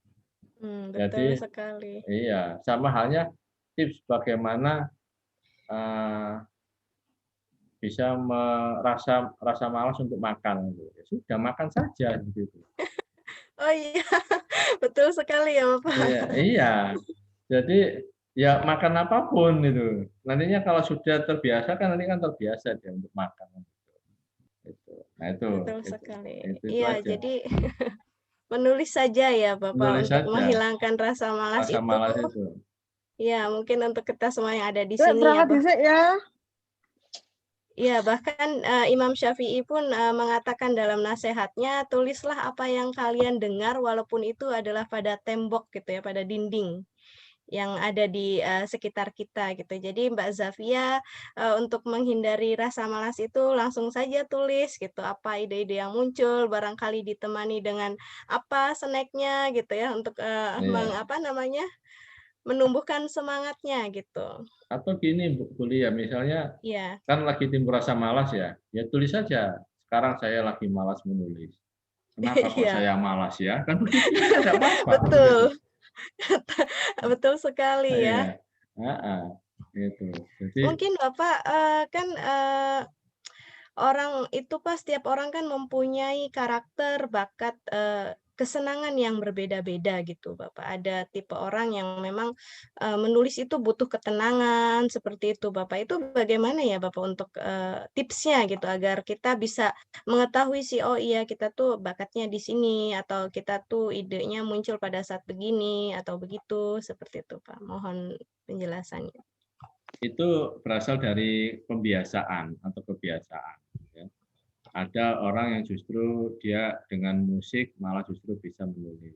Betul sekali. Iya, sama halnya tips bagaimana bisa rasa malas untuk makan. Ya sudah, makan saja begitu. Oh iya, betul sekali ya Bapak. Iya. Jadi ya makan apapun itu. Nantinya kalau sudah terbiasa kan nanti kan terbiasa dia untuk makan. Nah itu. Betul sekali. Iya, jadi menulis saja ya Bapak untuk menghilangkan rasa malas itu. Ya, mungkin untuk kita semua yang ada di sini ya. Ya, bahkan Imam Syafi'i pun mengatakan dalam nasihatnya, tulislah apa yang kalian dengar walaupun itu adalah pada tembok gitu ya, pada dinding yang ada di sekitar kita gitu. Jadi Mbak Zafia untuk menghindari rasa malas itu langsung saja tulis gitu apa ide-ide yang muncul, barangkali ditemani dengan apa snacknya gitu ya untuk menumbuhkan semangatnya gitu. Atau gini Bu Lia, misalnya kan lagi timbul rasa malas ya tulis saja. Sekarang saya lagi malas menulis. Kenapa kok saya malas ya? Kan begitu tidak apa-apa. Betul. Betul sekali ya. Gitu. Jadi, mungkin Bapak kan orang itu setiap orang kan mempunyai karakter, bakat kesenangan yang berbeda-beda gitu Bapak. Ada tipe orang yang memang menulis itu butuh ketenangan seperti itu Bapak. Itu bagaimana ya Bapak untuk tipsnya gitu agar kita bisa mengetahui sih, oh iya kita tuh bakatnya di sini atau kita tuh idenya muncul pada saat begini atau begitu, seperti itu Pak. Mohon penjelasannya. Itu berasal dari pembiasaan atau kebiasaan. Ya. Ada orang yang justru dia dengan musik malah justru bisa menulis.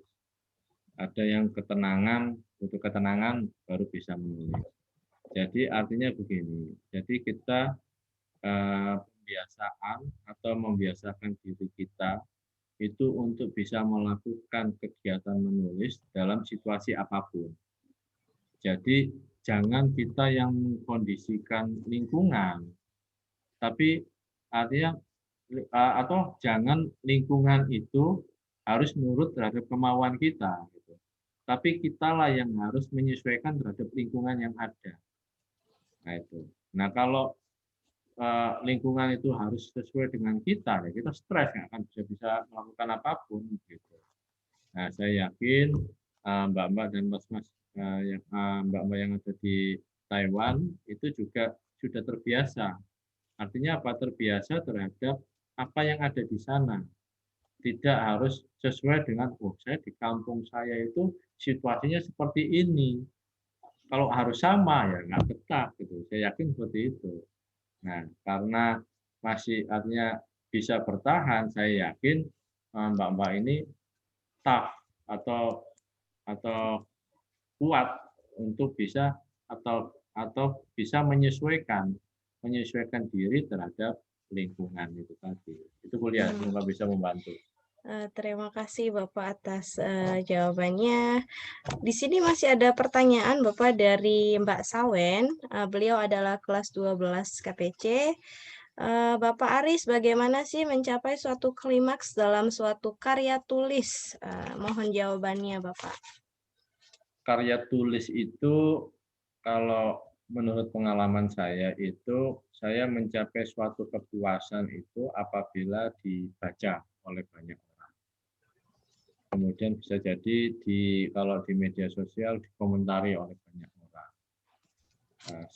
Ada yang ketenangan, butuh ketenangan baru bisa menulis. Jadi artinya begini, jadi kita pembiasaan atau membiasakan diri kita itu untuk bisa melakukan kegiatan menulis dalam situasi apapun. Jadi jangan kita yang mengkondisikan lingkungan, tapi artinya atau jangan lingkungan itu harus nurut terhadap kemauan kita. Gitu. Tapi kitalah yang harus menyesuaikan terhadap lingkungan yang ada. Nah itu. Nah kalau lingkungan itu harus sesuai dengan kita, ya kita stres, nggak akan bisa melakukan apapun. Gitu. Nah saya yakin mbak-mbak dan mas-mas mbak-mbak yang ada di Taiwan itu juga sudah terbiasa. Artinya apa? Terbiasa terhadap apa yang ada di sana. Tidak harus sesuai dengan, saya di kampung saya itu situasinya seperti ini. Kalau harus sama, ya nggak betah. Gitu. Saya yakin seperti itu. Nah, karena masih artinya bisa bertahan, saya yakin mbak-mbak ini tough atau kuat untuk bisa atau bisa menyesuaikan diri terhadap lingkungan itu tadi. Itu kuliah, semoga bisa membantu. Terima kasih Bapak atas jawabannya. Di sini masih ada pertanyaan Bapak dari Mbak Sawen. Beliau adalah kelas 12 KPC. Bapak Aris, bagaimana sih mencapai suatu klimaks dalam suatu karya tulis? Mohon jawabannya Bapak. Karya tulis itu kalau menurut pengalaman saya itu saya mencapai suatu kepuasan itu apabila dibaca oleh banyak orang. Kemudian bisa jadi kalau di media sosial dikomentari oleh banyak orang.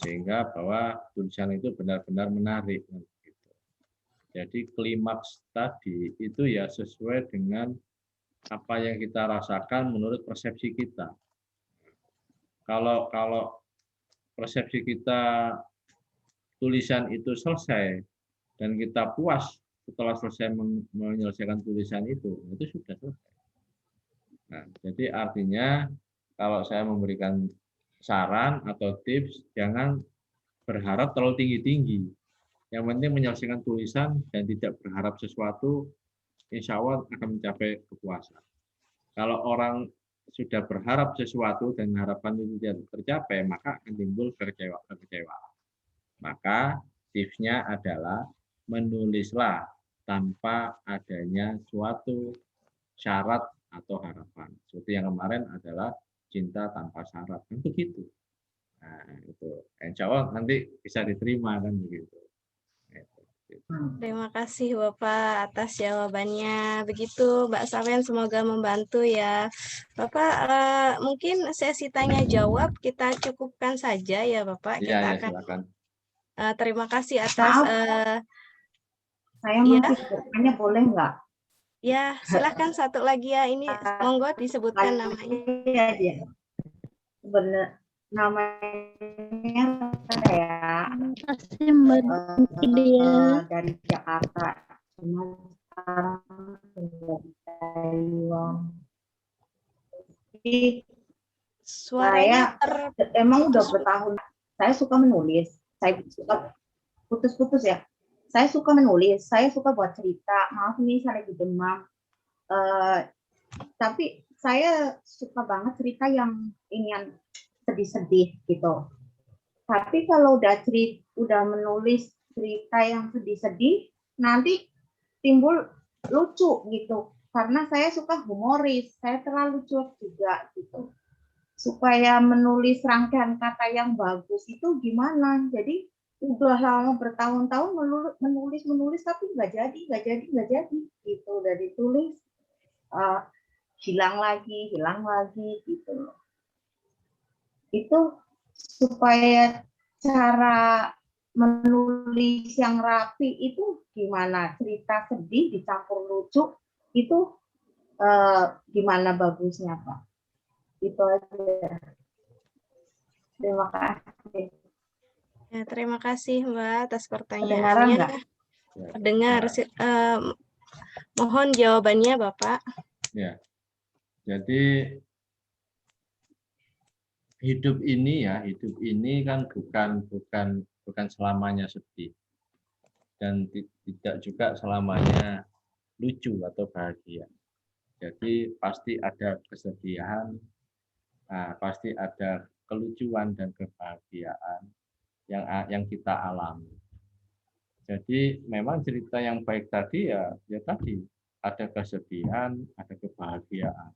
Sehingga bahwa tulisan itu benar-benar menarik. Gitu. Jadi klimaks tadi itu ya sesuai dengan apa yang kita rasakan menurut persepsi kita. Kalau persepsi kita tulisan itu selesai dan kita puas setelah selesai menyelesaikan tulisan itu sudah selesai. Nah, jadi artinya kalau saya memberikan saran atau tips, jangan berharap terlalu tinggi-tinggi. Yang penting menyelesaikan tulisan dan tidak berharap sesuatu, insya Allah akan mencapai kepuasan. Kalau orang sudah berharap sesuatu dan harapan itu tidak tercapai, maka akan timbul kekecewaan. Maka tipsnya adalah menulislah tanpa adanya suatu syarat atau harapan. Seperti yang kemarin adalah cinta tanpa syarat. Kan begitu. Nah, itu insya Allah nanti bisa diterima kan begitu. Terima kasih Bapak atas jawabannya. Begitu Mbak Sawen, semoga membantu ya. Bapak, mungkin sesi tanya jawab kita cukupkan saja ya Bapak. Kita akan silakan. Terima kasih atas. Saya masih bertanya, boleh nggak? Ya, silahkan satu lagi ya. Ini monggo disebutkan namanya. Iya. Benar. Namanya saya dari Jakarta, cuma sekarang dari Taiwan. Jadi saya emang udah bertahun. Saya suka menulis. Saya suka putus-putus ya. Saya suka menulis. Saya suka buat cerita. Maaf nih saya lagi demam. Tapi saya suka banget cerita yang inian sedih-sedih gitu. Tapi kalau udah menulis cerita yang sedih-sedih, nanti timbul lucu gitu. Karena saya suka humoris, saya terlalu cuek juga gitu. Supaya menulis rangkaian kata yang bagus itu gimana? Jadi udah lama bertahun-tahun menulis tapi nggak jadi gitu. Udah ditulis hilang lagi gitu loh. Itu supaya cara menulis yang rapi itu gimana? Cerita sedih dicampur lucu itu gimana bagusnya, Pak? Itu aja. Terima kasih. Ya, terima kasih Mbak atas Kedengaran pertanyaannya. nggak? Dengar. Mohon jawabannya Bapak. Ya, jadi hidup ini kan bukan selamanya sedih dan tidak juga selamanya lucu atau bahagia. Jadi pasti ada kesedihan, pasti ada kelucuan dan kebahagiaan yang kita alami. Jadi memang cerita yang baik tadi ya tadi ada kesedihan, ada kebahagiaan.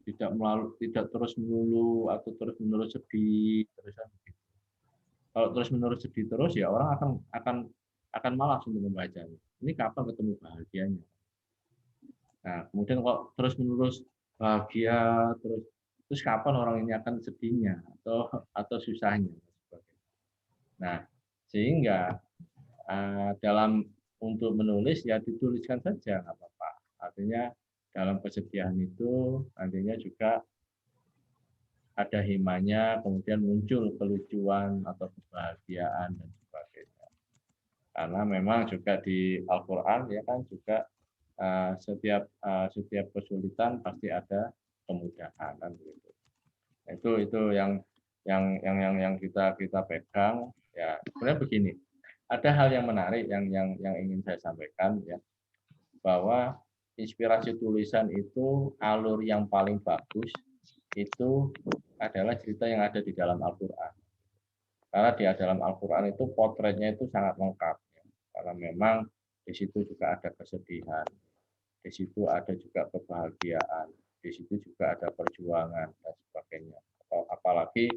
Tidak terus melulu atau terus menerus sedih terusan begitu. Kalau terus menerus sedih terus ya orang akan malas untuk membacanya. Ini kapan ketemu bahagianya? Nah, kemudian kok terus menerus bahagia terus kapan orang ini akan sedihnya atau susahnya? Nah, sehingga dalam untuk menulis ya dituliskan saja nggak apa-apa. Artinya dalam kesedihan itu nantinya juga ada himanya, kemudian muncul kelucuan atau kebahagiaan dan sebagainya. Karena memang juga di Al-Quran ya kan juga setiap kesulitan pasti ada kemudahan kan begitu. Itu yang kita pegang ya. Sebenarnya begini, ada hal yang menarik yang ingin saya sampaikan ya, bahwa inspirasi tulisan itu alur yang paling bagus itu adalah cerita yang ada di dalam Al-Quran. Karena di dalam Al-Quran itu potretnya itu sangat lengkap ya. Karena memang di situ juga ada kesedihan, di situ ada juga kebahagiaan, di situ juga ada perjuangan dan sebagainya. Apalagi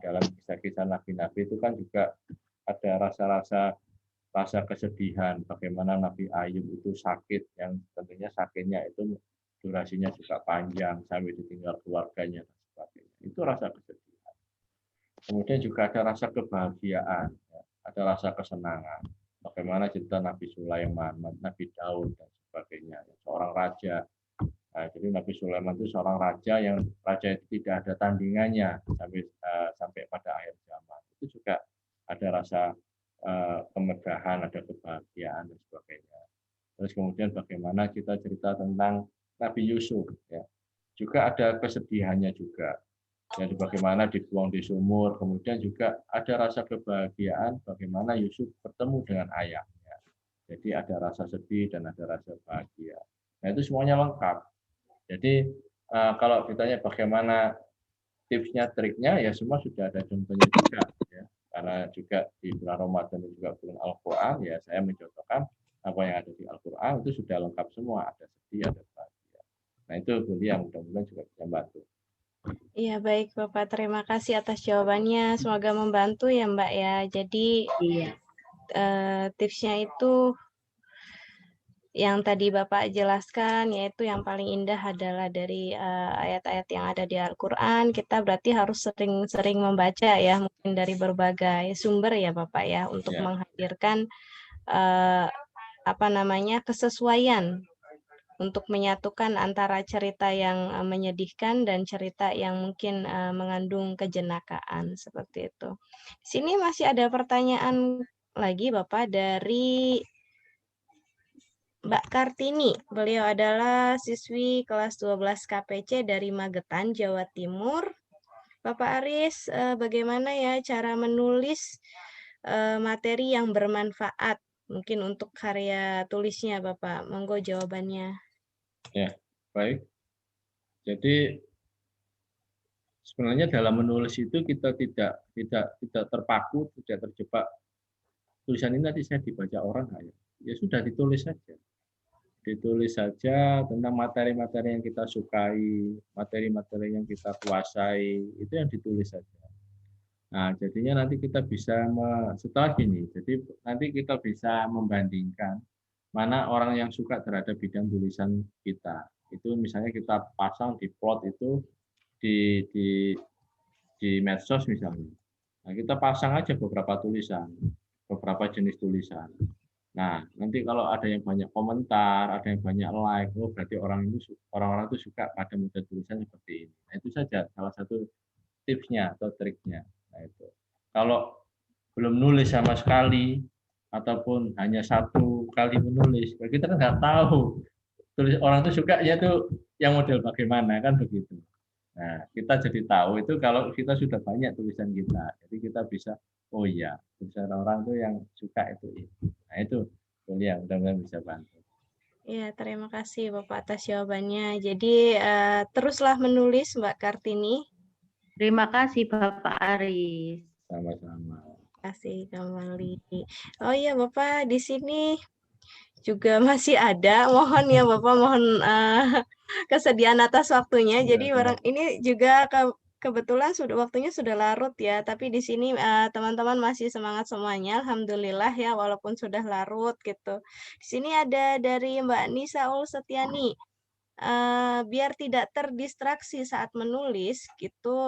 dalam kisah-kisah nabi-nabi itu kan juga ada rasa kesedihan, bagaimana Nabi Ayub itu sakit, yang tentunya sakitnya itu durasinya juga panjang sampai ditinggal keluarganya dan sebagainya. Itu rasa kesedihan. Kemudian juga ada rasa kebahagiaan, ya. Ada rasa kesenangan. Bagaimana cerita Nabi Sulaiman, Nabi Daud dan sebagainya, seorang raja. Nah, jadi Nabi Sulaiman itu seorang raja yang raja itu tidak ada tandingannya sampai pada akhir zaman. Itu juga ada rasa kemegahan, ada kebahagiaan dan sebagainya. Terus kemudian bagaimana kita cerita tentang Nabi Yusuf, ya, juga ada kesedihannya juga. Jadi bagaimana dibuang di sumur, kemudian juga ada rasa kebahagiaan bagaimana Yusuf bertemu dengan ayahnya. Jadi ada rasa sedih dan ada rasa bahagia. Nah itu semuanya lengkap. Jadi kalau ditanya bagaimana tipsnya, triknya, ya semua sudah ada contohnya juga. Ya. Karena juga di bulan Ramadan dan juga bulan Al-Quran, ya saya mencontohkan apa yang ada di Al-Quran itu sudah lengkap semua. Ada sedih, ada bahagia. Nah itu yang mudah-mudahan juga bisa membantu. Iya baik Bapak, terima kasih atas jawabannya. Semoga membantu ya Mbak ya. Jadi tipsnya itu yang tadi Bapak jelaskan, yaitu yang paling indah adalah dari ayat-ayat yang ada di Al-Quran. Kita berarti harus sering-sering membaca ya, mungkin dari berbagai sumber ya Bapak ya, untuk menghadirkan kesesuaian untuk menyatukan antara cerita yang menyedihkan dan cerita yang mungkin mengandung kejenakaan seperti itu. Di sini masih ada pertanyaan lagi Bapak dari Mbak Kartini. Beliau adalah siswi kelas 12 KPC dari Magetan, Jawa Timur. Bapak Aris, bagaimana ya cara menulis materi yang bermanfaat mungkin untuk karya tulisnya Bapak? Monggo jawabannya. Ya, baik. Jadi sebenarnya dalam menulis itu kita tidak terpaku, tidak terjebak. Tulisan ini nanti saya dibaca orang, ya sudah ditulis saja. Ditulis saja tentang materi-materi yang kita sukai, materi-materi yang kita kuasai, itu yang ditulis saja. Nah, jadinya nanti kita bisa setelah gini, jadi nanti kita bisa membandingkan mana orang yang suka terhadap bidang tulisan kita. Itu misalnya kita pasang di plot itu di medsos misalnya. Nah, kita pasang aja beberapa tulisan, beberapa jenis tulisan. Nah, nanti kalau ada yang banyak komentar, ada yang banyak like, oh berarti orang-orang itu suka pada model tulisan seperti ini. Nah, itu saja salah satu tipsnya atau triknya. Nah, itu. Kalau belum nulis sama sekali ataupun hanya satu kali menulis, kita kan nggak tahu tulis orang itu sukanya tuh yang model bagaimana, kan begitu. Nah, kita jadi tahu itu kalau kita sudah banyak tulisan kita. Jadi kita bisa, oh iya, tulisan orang tuh yang suka itu ini. Nah, itu ya, mudah-mudahan bisa bantu. Ya, terima kasih Bapak atas jawabannya. Jadi teruslah menulis Mbak Kartini. Terima kasih Bapak Aris. Sama-sama. Terima kasih kembali. Oh iya Bapak, di sini juga masih ada. Mohon ya Bapak, mohon kesediaan atas waktunya. Jadi ini juga kebetulan waktunya sudah larut ya, tapi di sini teman-teman masih semangat semuanya, alhamdulillah ya, walaupun sudah larut gitu. Di sini ada dari Mbak Nisa Ulsetiani. Biar tidak terdistraksi saat menulis gitu,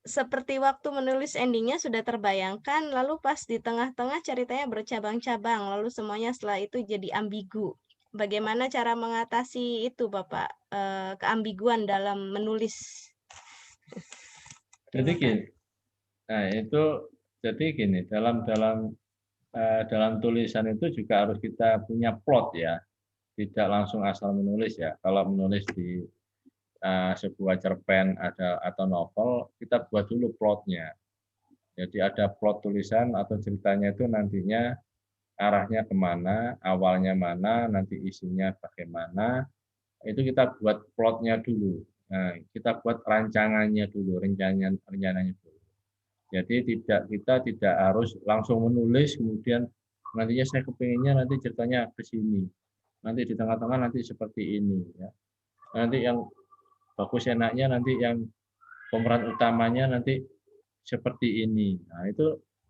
seperti waktu menulis endingnya sudah terbayangkan, lalu pas di tengah-tengah ceritanya bercabang-cabang, lalu semuanya setelah itu jadi ambigu. Bagaimana cara mengatasi itu, Bapak? Keambiguan dalam menulis. Jadi gini, nah itu jadi gini, dalam tulisan itu juga harus kita punya plot ya, tidak langsung asal menulis ya. Kalau menulis di sebuah cerpen atau novel, kita buat dulu plotnya. Jadi ada plot tulisan atau ceritanya itu nantinya arahnya kemana, awalnya mana, nanti isinya bagaimana, itu kita buat plotnya dulu. Nah, kita buat rancangannya dulu, rencananya dulu. Jadi kita tidak harus langsung menulis, kemudian nantinya saya kepinginnya nanti ceritanya ke sini, nanti di tengah-tengah nanti seperti ini, ya. Nanti yang bagus enaknya nanti yang pemeran utamanya nanti seperti ini. Nah,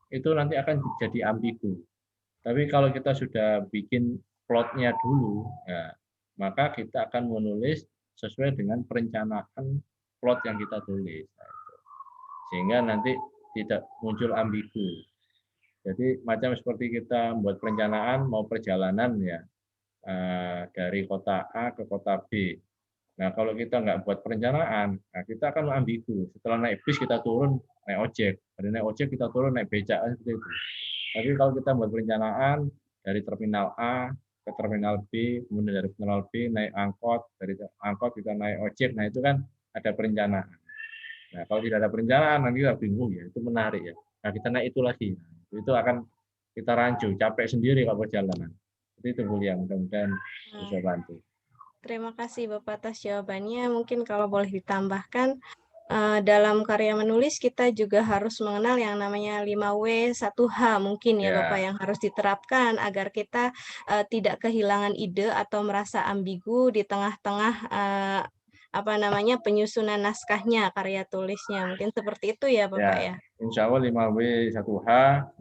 itu nanti akan jadi ambigu. Tapi kalau kita sudah bikin plotnya dulu, ya, maka kita akan menulis sesuai dengan perencanaan plot yang kita tulis. Nah, sehingga nanti tidak muncul ambigu. Jadi macam seperti kita membuat perencanaan mau perjalanan ya dari kota A ke kota B. Nah, kalau kita nggak buat perencanaan, nah kita akan ambigu. Setelah naik bis kita turun naik ojek, dari naik ojek kita turun naik becak seperti itu. Tapi kalau kita buat perencanaan dari terminal A ke terminal B, kemudian dari terminal B naik angkot, dari angkot kita naik ojek, nah itu kan ada perencanaan. Nah, kalau tidak ada perencanaan nanti kita bingung ya, itu menarik ya. Nah, kita naik itu lagi, nah, itu akan kita rancu, capek sendiri kalau perjalanan. Jadi itu Bu yang mudah-mudahan bisa bantu. Terima kasih Bapak atas jawabannya. Mungkin kalau boleh ditambahkan, dalam karya menulis kita juga harus mengenal yang namanya 5W 1H mungkin ya Bapak, yang harus diterapkan agar kita tidak kehilangan ide atau merasa ambigu di tengah-tengah penyusunan naskahnya, karya tulisnya. Mungkin seperti itu ya Bapak ya. Insya Allah 5W 1H,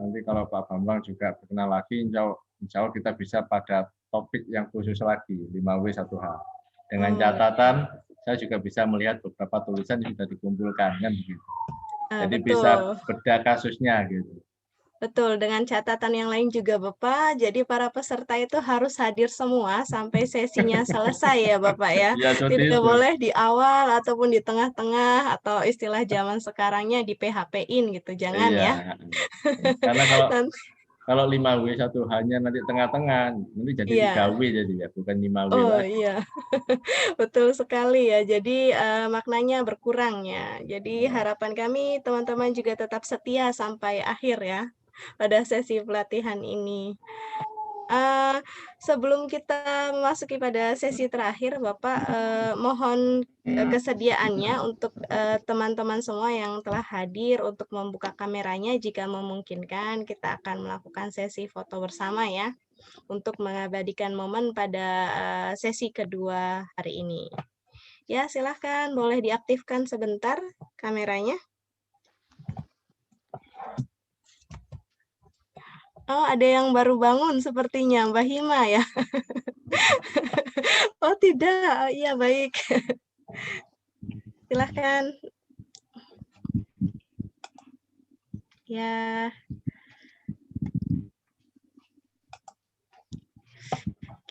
nanti kalau Pak Bambang juga berkenan lagi, insya Allah kita bisa pada topik yang khusus lagi, 5W 1H. Dengan catatan, saya juga bisa melihat beberapa tulisan yang sudah dikumpulkan, kan begitu. Jadi betul. Bisa beda kasusnya gitu. Betul, dengan catatan yang lain juga Bapak, jadi para peserta itu harus hadir semua sampai sesinya selesai ya Bapak ya. Tidak boleh di awal ataupun di tengah-tengah atau istilah zaman sekarangnya di PHP-in gitu, jangan ya. Karena kalau 5W 1H-nya nanti tengah-tengah, nanti jadi 3W jadi ya, bukan 5W lagi. Oh iya, betul sekali ya. Jadi maknanya berkurang ya. Jadi harapan kami teman-teman juga tetap setia sampai akhir ya pada sesi pelatihan ini. Sebelum kita memasuki pada sesi terakhir, Bapak mohon kesediaannya untuk teman-teman semua yang telah hadir untuk membuka kameranya. Jika memungkinkan, kita akan melakukan sesi foto bersama ya, untuk mengabadikan momen pada sesi kedua hari ini. Ya, silahkan boleh diaktifkan sebentar kameranya. Oh, ada yang baru bangun sepertinya, Mbak Hima ya? Oh, tidak. Oh, iya, baik. Silahkan. Ya.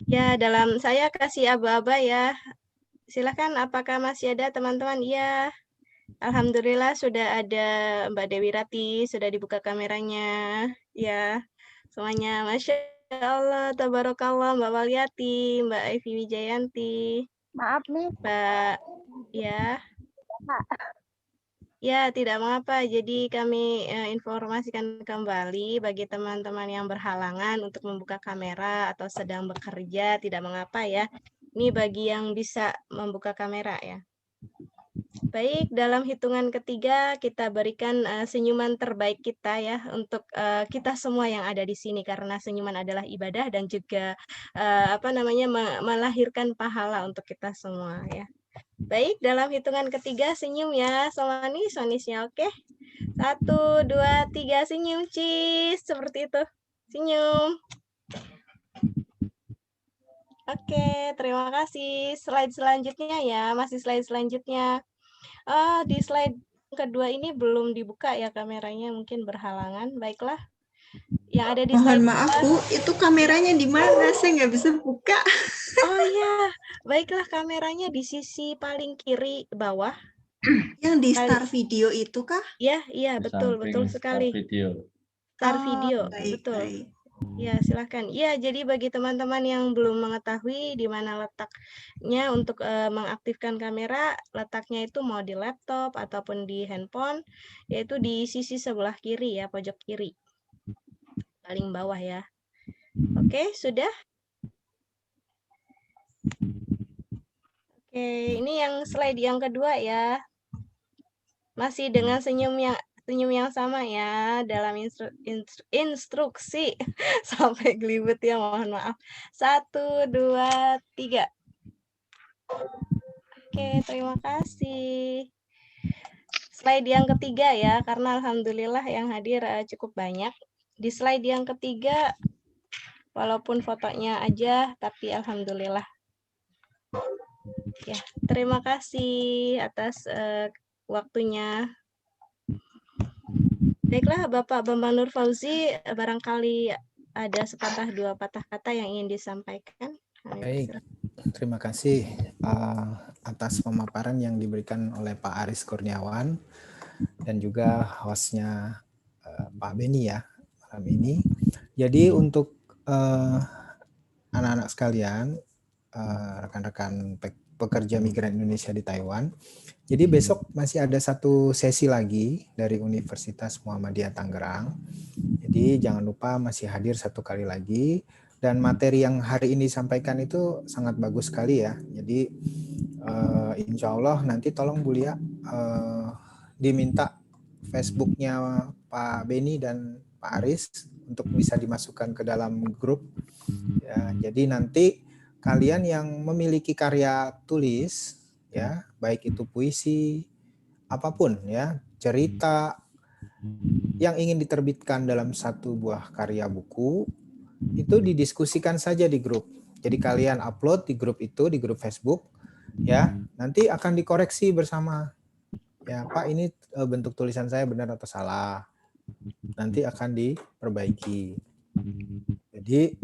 Ya, saya kasih aba-aba ya. Silahkan, apakah masih ada teman-teman? Iya. Alhamdulillah sudah ada Mbak Dewi Rati, sudah dibuka kameranya. Ya, semuanya. Masya Allah, tabarakallah, Mbak Waliati, Mbak Evi Wijayanti. Maaf nih. Mbak, ya. Ya, tidak mengapa. Jadi kami informasikan kembali bagi teman-teman yang berhalangan untuk membuka kamera atau sedang bekerja, tidak mengapa ya. Ini bagi yang bisa membuka kamera ya. Baik, dalam hitungan ketiga kita berikan senyuman terbaik kita ya untuk kita semua yang ada di sini karena senyuman adalah ibadah dan juga melahirkan pahala untuk kita semua ya. Baik, dalam hitungan ketiga senyum ya, sonisnya oke. 1, 2, 3 senyum, cheese seperti itu. Senyum. Oke, terima kasih. Slide selanjutnya ya, masih slide selanjutnya. Di slide kedua ini belum dibuka ya kameranya, mungkin berhalangan. Baiklah. Yang ada di Mohon slide maaf Bu, itu kameranya di mana? Saya nggak bisa buka. Oh iya, baiklah kameranya di sisi paling kiri bawah. Yang di start video itu kah? Iya, betul sekali. Start video, baik, betul. baik. Ya, silahkan. Ya, jadi bagi teman-teman yang belum mengetahui di mana letaknya untuk mengaktifkan kamera, letaknya itu mau di laptop ataupun di handphone, yaitu di sisi sebelah kiri ya, pojok kiri. Paling bawah ya. Oke, sudah? Oke, ini yang slide yang kedua ya. Masih dengan senyum yang sama ya dalam instruksi sampai gelibet ya, mohon maaf. 1, 2, 3. Oke, terima kasih. Slide yang ketiga ya, karena alhamdulillah yang hadir cukup banyak. Di slide yang ketiga, walaupun fotonya aja, tapi alhamdulillah. Ya, terima kasih atas waktunya. Baiklah, Bapak Bambang Nur Fauzi, barangkali ada sepatah dua patah kata yang ingin disampaikan. Baik, terima kasih atas pemaparan yang diberikan oleh Pak Aris Kurniawan dan juga hostnya Pak Beni ya malam ini. Jadi untuk anak-anak sekalian, rekan-rekan pekerja migran Indonesia di Taiwan, jadi besok masih ada satu sesi lagi dari Universitas Muhammadiyah Tangerang. Jadi jangan lupa masih hadir satu kali lagi. Dan materi yang hari ini disampaikan itu sangat bagus sekali ya. Jadi insya Allah nanti tolong Bu Lia diminta Facebooknya Pak Beni dan Pak Aris untuk bisa dimasukkan ke dalam grup. Ya, jadi nanti kalian yang memiliki karya tulis, ya baik itu puisi, apapun ya, cerita yang ingin diterbitkan dalam satu buah karya buku, itu didiskusikan saja di grup. Jadi kalian upload di grup itu, di grup Facebook, ya nanti akan dikoreksi bersama. Ya Pak, ini bentuk tulisan saya benar atau salah. Nanti akan diperbaiki. Jadi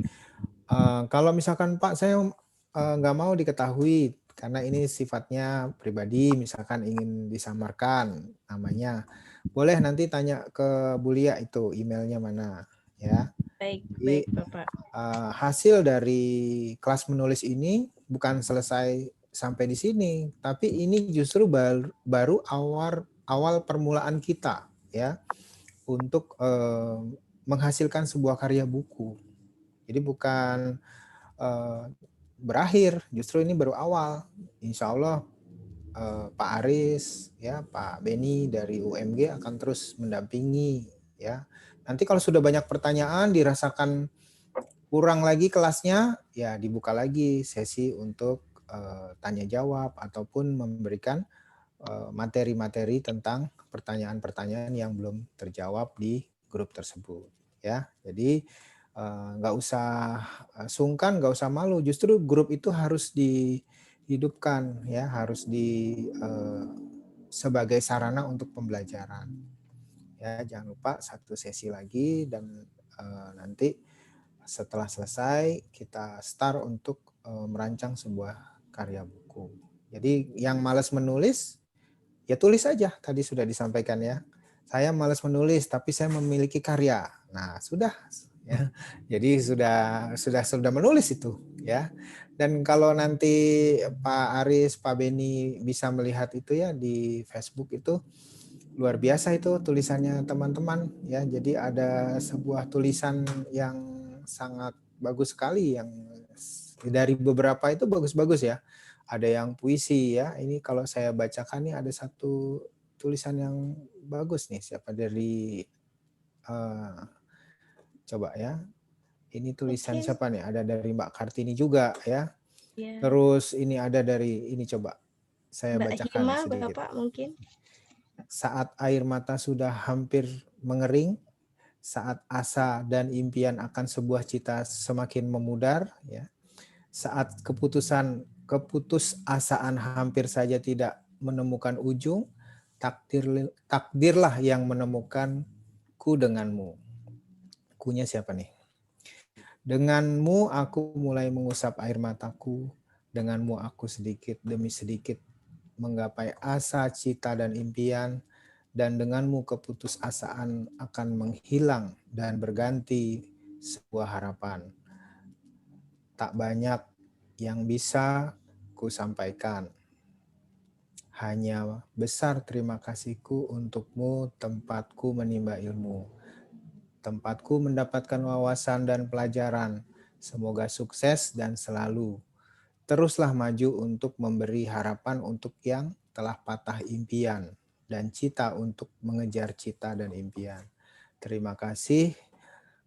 kalau misalkan Pak saya nggak mau diketahui karena ini sifatnya pribadi, misalkan ingin disamarkan namanya, boleh nanti tanya ke Bu Lia itu emailnya mana ya. Baik Bapak. Hasil dari kelas menulis ini bukan selesai sampai di sini, tapi ini justru baru awal permulaan kita ya untuk menghasilkan sebuah karya buku. Jadi bukan berakhir, justru ini baru awal. Insya Allah Pak Aris, ya Pak Beni dari UMG akan terus mendampingi. Ya, nanti kalau sudah banyak pertanyaan dirasakan kurang lagi kelasnya, ya dibuka lagi sesi untuk tanya jawab ataupun memberikan materi-materi tentang pertanyaan-pertanyaan yang belum terjawab di grup tersebut. ya. Jadi nggak usah sungkan, nggak usah malu. Justru grup itu harus dihidupkan, ya, harus sebagai sarana untuk pembelajaran. Ya, jangan lupa satu sesi lagi dan nanti setelah selesai kita start untuk merancang sebuah karya buku. Jadi yang malas menulis ya tulis saja, tadi sudah disampaikan ya. Saya malas menulis tapi saya memiliki karya. Nah, sudah ya. Jadi sudah menulis itu ya. Dan kalau nanti Pak Aris, Pak Beni bisa melihat itu ya di Facebook itu luar biasa itu tulisannya teman-teman ya. Jadi ada sebuah tulisan yang sangat bagus sekali yang dari beberapa itu bagus-bagus ya. Ada yang puisi ya. Ini kalau saya bacakan nih ada satu tulisan yang bagus nih. Siapa dari coba ya. Ini tulisan siapa nih? Ada dari Mbak Kartini juga ya. Yeah. Terus ini ada dari ini coba saya Mbak bacakan Hima, sedikit. Bapak mungkin. Saat air mata sudah hampir mengering, saat asa dan impian akan sebuah cita semakin memudar, ya. Saat keputusasaan hampir saja tidak menemukan ujung, takdirlah yang menemukanku denganmu. Kunya siapa nih? Denganmu aku mulai mengusap air mataku, denganmu aku sedikit demi sedikit menggapai asa, cita, dan impian, dan denganmu keputusasaan akan menghilang dan berganti sebuah harapan. Tak banyak yang bisa ku sampaikan. Hanya besar terima kasihku untukmu, tempatku menimba ilmu. Tempatku mendapatkan wawasan dan pelajaran. Semoga sukses dan selalu. Teruslah maju untuk memberi harapan untuk yang telah patah impian dan cita untuk mengejar cita dan impian. Terima kasih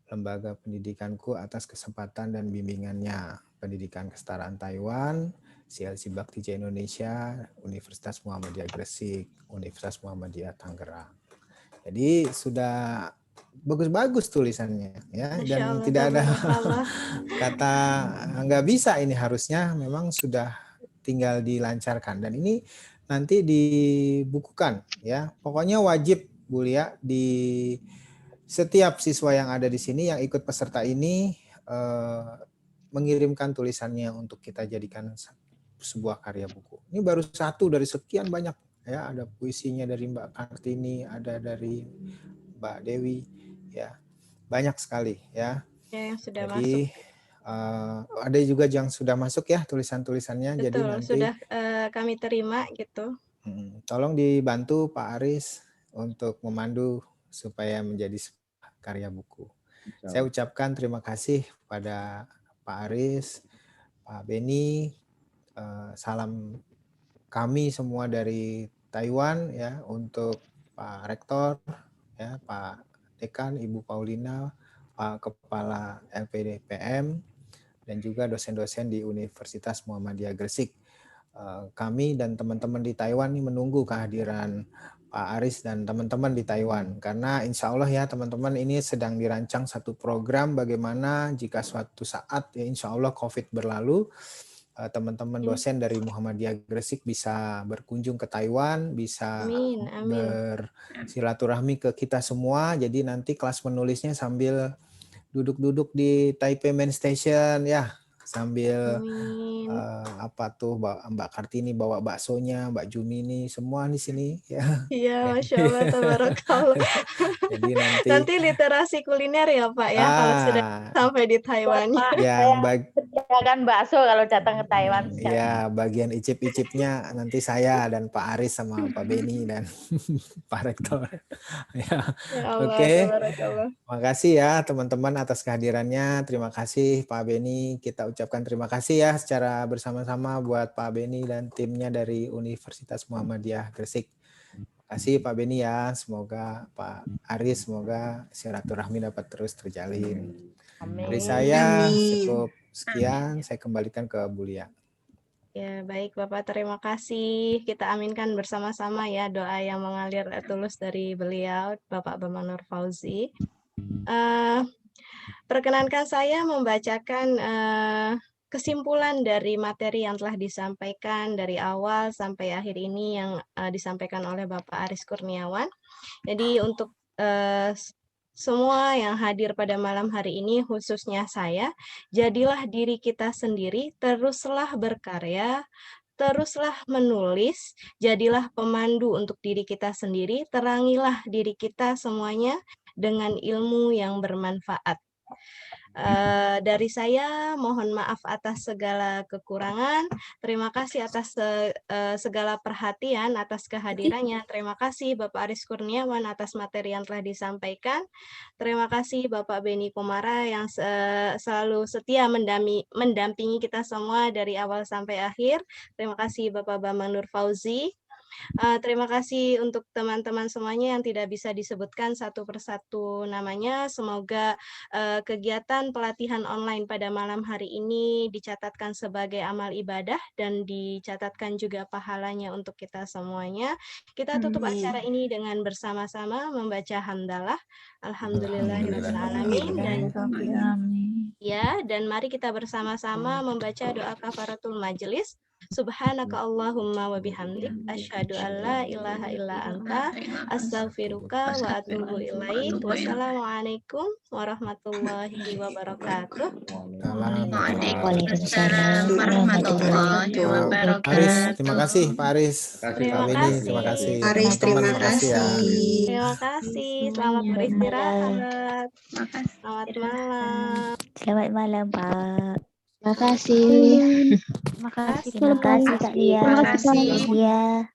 Lembaga Pendidikanku atas kesempatan dan bimbingannya. Pendidikan Kesetaraan Taiwan, CLC Baktija Indonesia, Universitas Muhammadiyah Gresik, Universitas Muhammadiyah Tangerang. Jadi sudah bagus-bagus tulisannya ya, dan Allah, tidak ada kata nggak bisa, ini harusnya memang sudah tinggal dilancarkan, dan ini nanti dibukukan ya. Pokoknya wajib Bu Lia, di setiap siswa yang ada di sini yang ikut peserta ini mengirimkan tulisannya untuk kita jadikan sebuah karya buku. Ini baru satu dari sekian banyak ya, ada puisinya dari Mbak Kartini, ada dari Mbak Dewi, ya banyak sekali ya. Ya, yang sudah jadi, masuk. Ada juga yang sudah masuk ya tulisan-tulisannya. Betul, jadi nanti sudah kami terima gitu. Tolong dibantu Pak Aris untuk memandu supaya menjadi karya buku. Saya ucapkan terima kasih pada Pak Aris, Pak Beni, salam kami semua dari Taiwan ya, untuk Pak Rektor, ya, Pak Dekan, Ibu Paulina, Pak Kepala LPD PM, dan juga dosen-dosen di Universitas Muhammadiyah Gresik. Kami dan teman-teman di Taiwan ini menunggu kehadiran Pak Aris dan teman-teman di Taiwan, karena insya Allah ya teman-teman, ini sedang dirancang satu program bagaimana jika suatu saat ya insya Allah COVID berlalu, teman-teman dosen dari Muhammadiyah Gresik bisa berkunjung ke Taiwan, bisa bersilaturahmi ke kita semua. Jadi nanti kelas menulisnya sambil duduk-duduk di Taipei Main Station ya, sambil apa tuh Mbak Kartini bawa baksonya, Mbak Jumini semua di sini ya. Iya, Masya Allah, tabarakallah. Jadi nanti literasi kuliner ya Pak ya, kalau sudah sampai di Taiwan. Ya, sediakan bakso kalau datang ke Taiwan. Ya, bagian icip-icipnya nanti saya dan Pak Aris sama Pak Beni dan Pak Rektor. Ya. Oke. Makasih ya teman-teman atas kehadirannya. Terima kasih Pak Beni. Kita ucapkan terima kasih ya secara bersama-sama buat Pak Beni dan timnya dari Universitas Muhammadiyah Gresik. Terima kasih Pak Beni ya. Semoga Pak Aris, semoga silaturahmi dapat terus terjalin. Dari saya cukup sekian. Saya kembalikan ke Bu Lia. Ya, baik Bapak, terima kasih. Kita aminkan bersama-sama ya doa yang mengalir tulus dari beliau, Bapak Bambang Nur Fauzi. Perkenankan saya membacakan kesimpulan dari materi yang telah disampaikan dari awal sampai akhir ini yang disampaikan oleh Bapak Aris Kurniawan. Jadi untuk semua yang hadir pada malam hari ini, khususnya saya, jadilah diri kita sendiri, teruslah berkarya, teruslah menulis, jadilah pemandu untuk diri kita sendiri, terangilah diri kita semuanya dengan ilmu yang bermanfaat. Dari saya mohon maaf atas segala kekurangan. Terima kasih atas segala perhatian, atas kehadirannya. Terima kasih Bapak Aris Kurniawan atas materi yang telah disampaikan. Terima kasih Bapak Beni Kumara yang selalu setia mendampingi kita semua dari awal sampai akhir. Terima kasih Bapak Bambang Nur Fauzi. Terima kasih untuk teman-teman semuanya yang tidak bisa disebutkan satu persatu namanya. Semoga kegiatan pelatihan online pada malam hari ini dicatatkan sebagai amal ibadah dan dicatatkan juga pahalanya untuk kita semuanya. Kita tutup acara ini dengan bersama-sama membaca hamdalah. Alhamdulillahirrahmanirrahim. Dan mari kita bersama-sama membaca doa kafaratul majelis. Subhanaka Allahumma wa bihamdik asyhadu an la ilaha illa anta astaghfiruka wa atubu ilaik. Wassalamualaikum warahmatullahi wabarakatuh. Waalaikumsalam warahmatullahi wabarakatuh. Aris, terima kasih Pak Aris. Terima kasih. Terima kasih. Aris, terima kasih. Terima kasih. Selamat beristirahat. Selamat malam. Selamat malam, Pak. Terima kasih. Terima kasih Kak Lia. Terima kasih. Iya.